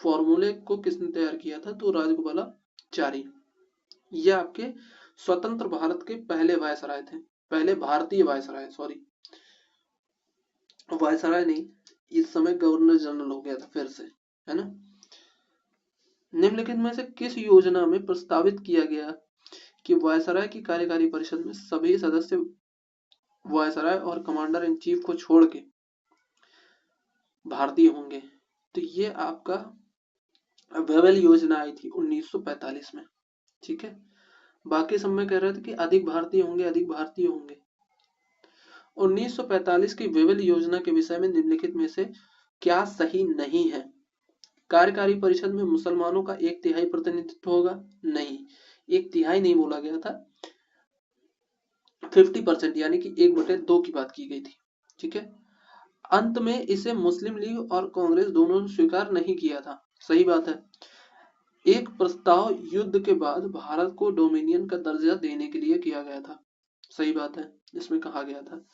Speaker 1: फॉर्मूले को किसने तैयार किया था? तो राजगोपालाचारी। ये आपके स्वतंत्र भारत के पहले वायसराय थे, पहले भारतीय वायसराय, सॉरी वायसराय नहीं, इस समय गवर्नर जनरल हो गया था फिर से, है ना। निम्नलिखित में से किस योजना में प्रस्तावित किया गया कि वायसराय की कार्यकारी परिषद में सभी सदस्य वायसराय और कमांडर इन चीफ को छोड़ के भारतीय होंगे? तो ये आपका वेवेल योजना आई थी 1945 में। ठीक है, बाकी सब में कह रहे थे कि अधिक भारतीय होंगे, अधिक भारतीय होंगे। 1945 की वेवेल योजना के विषय में निम्नलिखित में से क्या सही नहीं है? कार्यकारी परिषद में मुसलमानों का 1/3 प्रतिनिधित्व होगा? नहीं, 1/3 नहीं बोला गया था, 50% यानी कि 1/2 की बात की गई थी। ठीक है, अंत में इसे मुस्लिम लीग और कांग्रेस दोनों ने स्वीकार नहीं किया था। सही बात है। एक प्रस्ताव युद्ध के बाद भारत को डोमिनियन का दर्जा देने के लिए किया गया था। सही बात है, इसमें कहा गया था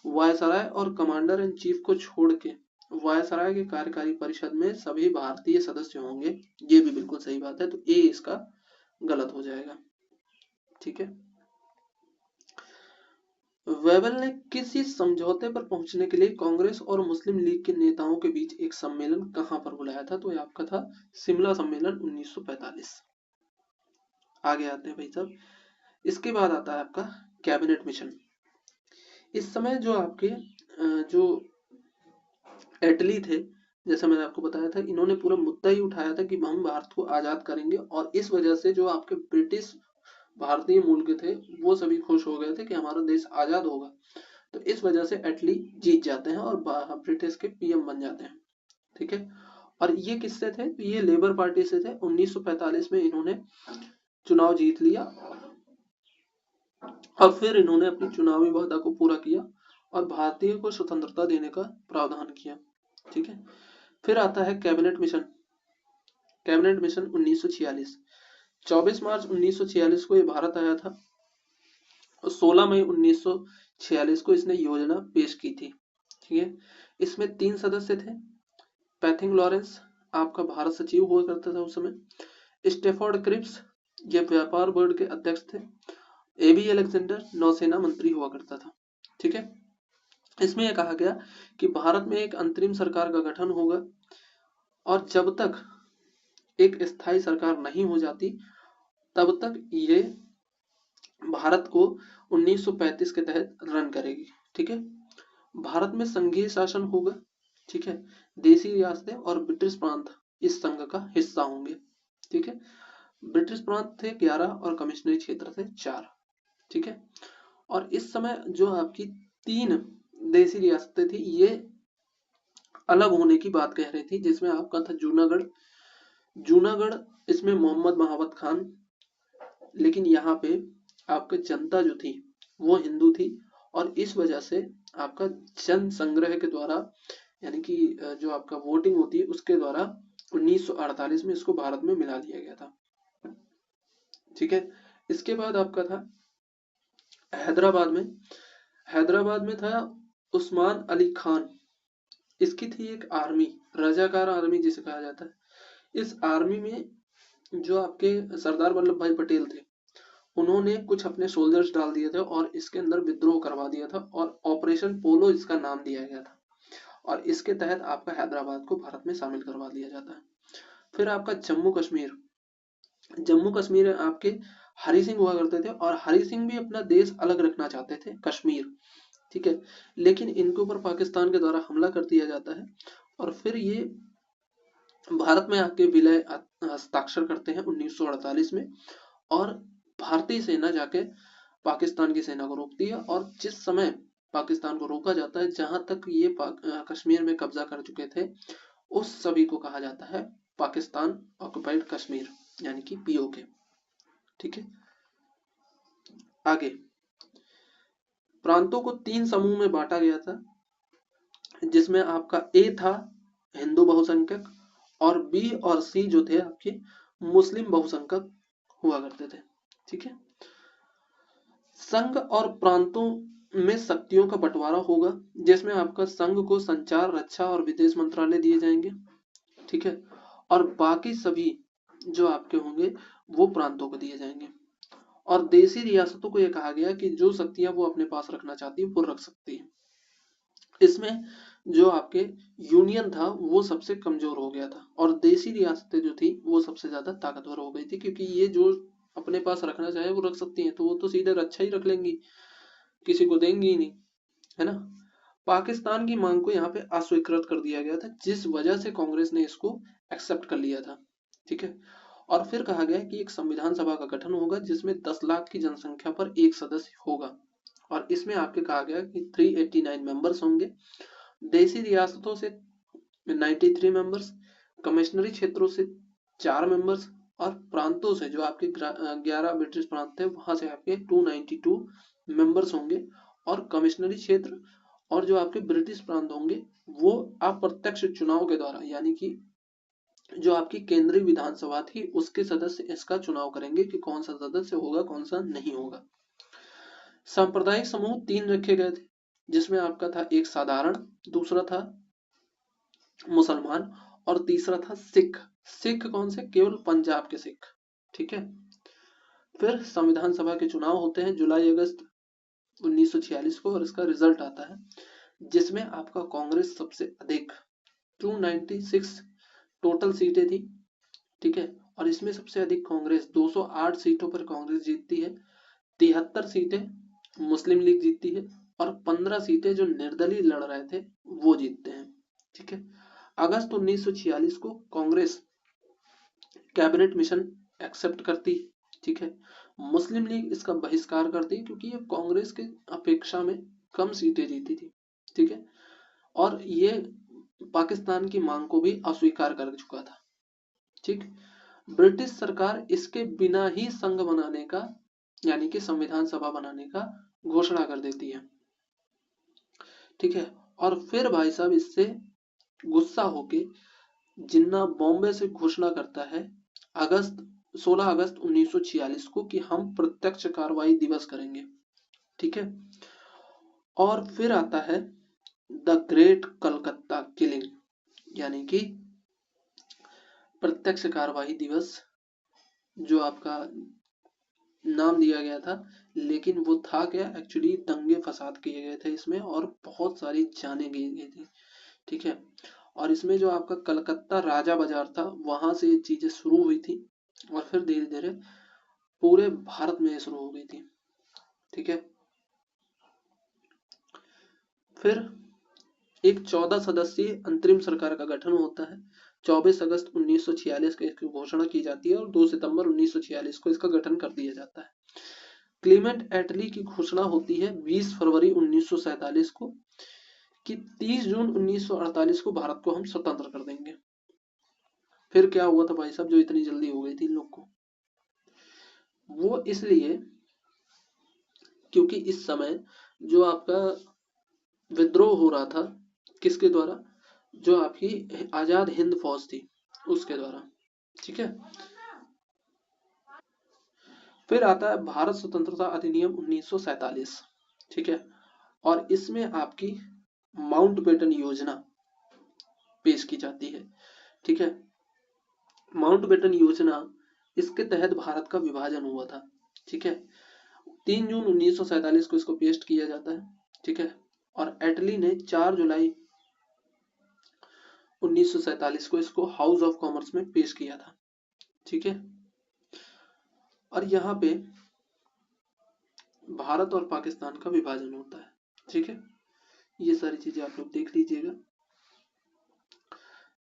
Speaker 1: वायसराय और कमांडर इन चीफ को छोड़ के वायसराय के कार्यकारी परिषद में सभी भारतीय सदस्य होंगे। ये भी बिल्कुल सही बात है, तो ए इसका गलत हो जाएगा। ठीक है, वेवेल ने किसी समझौते पर पहुंचने के लिए कांग्रेस और मुस्लिम लीग के नेताओं के बीच एक सम्मेलन कहां पर बुलाया था? तो ये आपका था शिमला सम्मेलन 1945। आगे आते हैं भाई साहब, इसके बाद आता है आपका कैबिनेट मिशन। इस समय जो आपके जो एटली थे, जैसा मैंने आपको बताया था, इन्होंने पूरा मुद्दा ही उठाया था कि हम भारत को आजाद करेंगे, और इस वजह से जो आपके ब्रिटिश भारतीय मूल के थे वो सभी खुश हो गए थे कि हमारा देश आजाद होगा। तो इस वजह से एटली जीत जाते हैं और ब्रिटिश के PM बन जाते हैं। ठीक है, और ये किससे थे? तो ये लेबर पार्टी से थे। 1945 में इन्होंने चुनाव जीत लिया, और फिर इन्होंने अपनी चुनावी वादा को पूरा किया और भारतीय को स्वतंत्रता देने का प्रावधान किया। ठीक है, फिर आता है कैबिनेट मिशन। कैबिनेट मिशन 1946, 24 मार्च 1946 को ये भारत आया था और 16 मई 1946 को इसने योजना पेश की थी। ठीक है, इसमें 3 सदस्य थे। पैथिंग लॉरेंस आपका भारत सचिव हुआ करता था उस समय। स्टेफोर्ड क्रिप्स ये व्यापार बोर्ड के अध्यक्ष थे। एबी अलेक्जेंडर नौसेना मंत्री हुआ करता था। ठीक है, इसमें यह कहा गया कि भारत में एक अंतरिम सरकार का गठन होगा और जब तक एक स्थायी सरकार नहीं हो जाती तब तक ये भारत को 1935 के तहत रन करेगी। ठीक है, भारत में संघीय शासन होगा। ठीक है, देशी रियासतें और ब्रिटिश प्रांत इस संघ का हिस्सा होंगे। ठीक है, ब्रिटिश प्रांत थे 11 और कमिश्नरी क्षेत्र थे 4। ठीक है, और इस समय जो आपकी 3 देशी रियासतें थी ये अलग होने की बात कह रही थी, जिसमें आपका था जूनागढ़ इसमें मोहम्मद महावत खान, लेकिन यहाँ पे आपका जनता जो थी वो हिंदू थी और इस वजह से आपका जन संग्रह के द्वारा यानी कि जो आपका वोटिंग होती है उसके द्वारा 1948 में इसको भारत में मिला दिया गया था। ठीक है, इसके बाद आपका था हैदराबाद में था उस्मान अली खान। इसकी थी एक आर्मी, रजाकार आर्मी जिसे कहा जाता है। इस आर्मी में जो आपके सरदार वल्लभ भाई पटेल थे उन्होंने कुछ अपने सोल्जर्स डाल दिए थे और इसके अंदर विद्रोह करवा दिया था और ऑपरेशन पोलो इसका नाम दिया गया था और इसके तहत आपका हैदराबाद को भारत में शामिल करवा दिया जाता है। फिर आपका जम्मू कश्मीर आपके हरि सिंह हुआ करते थे और हरि सिंह भी अपना देश अलग रखना चाहते थे, कश्मीर। ठीक है, लेकिन इनके ऊपर पाकिस्तान के द्वारा हमला कर दिया जाता है और फिर ये भारत में आके विलय हस्ताक्षर करते हैं 1948 में और भारतीय सेना जाके पाकिस्तान की सेना को रोकती है और जिस समय पाकिस्तान को रोका जाता है जहां तक ये कश्मीर में कब्जा कर चुके थे उस सभी को कहा जाता है पाकिस्तान ऑक्युपाइड कश्मीर यानी कि पीओके। ठीक है, आगे प्रांतों को 3 समूह में बांटा गया था जिसमें आपका ए था हिंदू बहुसंख्यक और बी और सी जो थे आपके मुस्लिम बहुसंख्यक हुआ करते थे। ठीक है, संघ और प्रांतों में शक्तियों का बंटवारा होगा जिसमें आपका संघ को संचार, रक्षा और विदेश मंत्रालय दिए जाएंगे। ठीक है, और बाकी सभी जो आपके होंगे वो प्रांतों को दिए जाएंगे और देशी रियासतों को यह कहा गया कि जो शक्तियां वो अपने पास रखना चाहती है वो रख सकती है। इसमें जो आपके यूनियन था वो सबसे कमजोर हो गया था और देशी रियासतें जो थी वो सबसे ज्यादा ताकतवर हो गई थी क्योंकि ये जो अपने पास रखना चाहे वो रख सकती हैं तो वो तो सीधे रक्षा ही रख लेंगी, किसी को देंगी ही नहीं, है ना। पाकिस्तान की मांग को यहाँ पे अस्वीकृत कर दिया गया था जिस वजह से कांग्रेस ने इसको एक्सेप्ट कर लिया था। ठीक है, और फिर कहा गया कि एक संविधान सभा का गठन होगा जिसमें 10 लाख की जनसंख्या पर एक सदस्य होगा और इसमें आपके कहा गया कि 389 मेंबर्स होंगे। देशी रियासतों से 93 मेंबर्स, कमिश्नरी क्षेत्रों से 4 मेंबर्स और प्रांतों से जो आपके 11 ब्रिटिश प्रांत थे वहां से आपके 292 मेंबर्स होंगे और कमिश्नरी क्षेत्र और जो आपके ब्रिटिश प्रांत होंगे वो अप्रत्यक्ष चुनाव के द्वारा यानी कि जो आपकी केंद्रीय विधानसभा थी उसके सदस्य इसका चुनाव करेंगे कि कौन सा सदस्य होगा कौन सा नहीं होगा। सांप्रदायिक समूह 3 रखे गए थे जिसमें आपका था एक साधारण, दूसरा था मुसलमान और तीसरा था सिख। सिख कौन से? केवल पंजाब के सिख। ठीक है, फिर संविधान सभा के चुनाव होते हैं जुलाई अगस्त 1946 को और इसका रिजल्ट आता है जिसमें आपका कांग्रेस सबसे अधिक 296 टोटल सीटें थी। ठीक है, और इसमें सबसे अधिक कांग्रेस 208 सीटों पर कांग्रेस जीतती है, 73 सीटें मुस्लिम लीग जीतती है और 15 सीटें जो निर्दलीय लड़ रहे थे वो जीतते हैं। ठीक है, अगस्त 1946 को कांग्रेस कैबिनेट मिशन एक्सेप्ट करती है। ठीक है, मुस्लिम लीग इसका बहिष्कार करती है क्योंकि ये कांग्रेस के अपेक्षा में कम सीटें जीती थी। ठीक है, और ये पाकिस्तान की मांग को भी अस्वीकार कर चुका था। ठीक, ब्रिटिश सरकार इसके बिना ही संघ बनाने का यानी कि संविधान सभा बनाने का घोषणा कर देती है। ठीक है, और फिर भाई साहब इससे गुस्सा होके जिन्ना बॉम्बे से घोषणा करता है अगस्त 16 अगस्त 1946 को कि हम प्रत्यक्ष कार्रवाई दिवस करेंगे। ठीक है। और फिर आता है द ग्रेट कलकत्ता किलिंग, यानी कि प्रत्यक्ष कार्रवाई दिवस, जो आपका नाम दिया गया था, लेकिन वो था क्या, एक्चुअली दंगे फसाद किए गए थे इसमें और बहुत सारी जानें गई थी। ठीक है। और इसमें जो आपका कलकत्ता राजा बाजार था वहां से ये चीजें शुरू हुई थी और फिर धीरे धीरे पूरे भारत में शुरू हो गई थी। ठीक है। फिर एक 14 सदस्यीय अंतरिम सरकार का गठन होता है। 24 अगस्त 1946 को इसकी घोषणा की जाती है और 2 सितंबर 1946 को इसका गठन कर दिया जाता है। क्लीमेंट एटली की घोषणा होती है 20 फरवरी 1947 को कि 30 जून 1948 को भारत को हम स्वतंत्र कर देंगे। फिर क्या हुआ था भाई साहब, जो इतनी जल्दी हो गई थी इन लोग को? वो इसलिए क्योंकि इस समय जो आपका विद्रोह हो रहा था, किसके द्वारा, जो आपकी आजाद हिंद फौज थी उसके द्वारा। ठीक है। फिर आता है भारत स्वतंत्रता अधिनियम 1947। ठीक है। और इसमें आपकी माउंटबेटन योजना पेश की जाती है। ठीक है। माउंटबेटन योजना, इसके तहत भारत का विभाजन हुआ था। ठीक है। 3 जून 1947 को इसको पेश किया जाता है। ठीक है। और एटली ने 4 जुलाई 1947 को इसको हाउस ऑफ कॉमर्स में पेश किया था। ठीक है। और यहाँ पे भारत और पाकिस्तान का विभाजन होता है। ठीक है। ये सारी चीजें आप लोग देख लीजिएगा।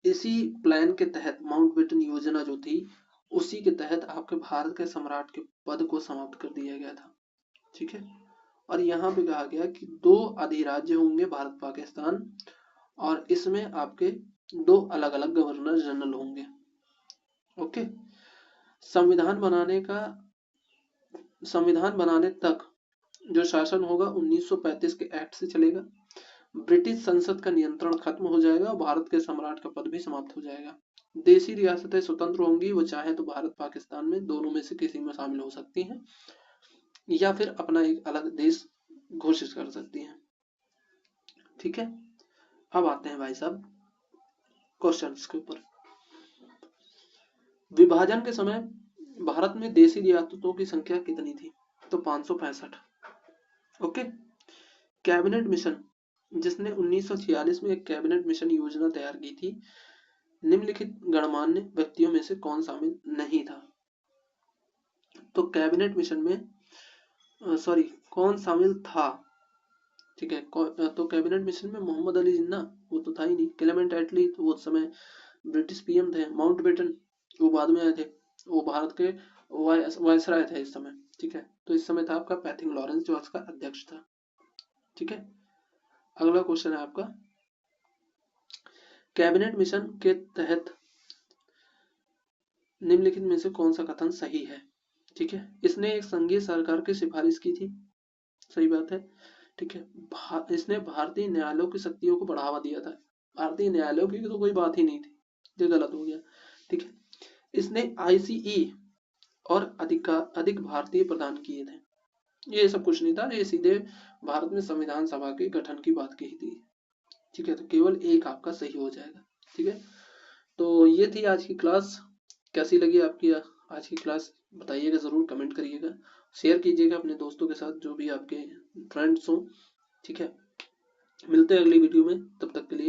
Speaker 1: इसी प्लान के तहत माउंटबेटन योजना जो थी, उसी के तहत आपके भारत के सम्राट के पद को समाप्त कर दिया गया था। ठीक है। और यहाँ पे कहा गया कि 2 अधिराज्य होंगे भारत पाकिस्तान, और इसमें आपके 2 अलग अलग गवर्नर जनरल होंगे। ओके। संविधान बनाने तक जो शासन होगा 1935 के एक्ट से चलेगा। ब्रिटिश संसद का नियंत्रण खत्म हो जाएगा और भारत के सम्राट का पद भी समाप्त हो जाएगा। देशी रियासतें स्वतंत्र होंगी, वो चाहे तो भारत पाकिस्तान में दोनों में से किसी में शामिल हो सकती हैं या फिर अपना एक अलग देश घोषित कर सकती हैं। ठीक है। अब आते हैं भाई साहब क्वेश्चंस के ऊपर। विभाजन के समय भारत में देशी रियासतों की संख्या कितनी थी? तो 565। ओके। कैबिनेट मिशन, जिसने 1946 में एक कैबिनेट मिशन योजना तैयार की थी, निम्नलिखित गणमान्य व्यक्तियों में से कौन शामिल नहीं था? तो कैबिनेट मिशन में कौन शामिल था? ठीक है। तो कैबिनेट मिशन में मोहम्मद अली जिन्ना, वो तो था ही नहीं। क्लेमेंट एटली, तो वो उस समय ब्रिटिश पीएम थे। माउंटबेटन, वो बाद में आए थे, वो भारत के वायसराय थे इस समय। ठीक है। तो इस समय था आपका पैथिंग लॉरेंस, जो उसका अध्यक्ष था। ठीक है। अगला क्वेश्चन है आपका, कैबिनेट मिशन के तहत निम्नलिखित में से कौन सा कथन सही है? ठीक है। इसने एक संघीय सरकार की सिफारिश की थी, सही बात है। ठीक है। इसने भारतीय न्यायालयों की शक्तियों को बढ़ावा दिया था। भारतीय न्यायालयों की तो कोई बात ही नहीं थी, ये गलत हो गया। ठीक है। इसने आईसीई और अधिक भारतीय प्रदान किए थे, ये सब कुछ नहीं था, ये सीधे भारत में संविधान सभा के गठन की बात की थी। ठीक है। तो केवल एक आपका सही हो जाएगा। ठीक है। तो ये थी आज की क्लास। कैसी लगी आपकी आज की क्लास, बताइएगा ज़रूर, कमेंट करिएगा, शेयर कीजिएगा अपने दोस्तों के साथ जो भी आपके फ्रेंड्स हों। ठीक है। मिलते हैं अगली वीडियो में, तब तक के लिए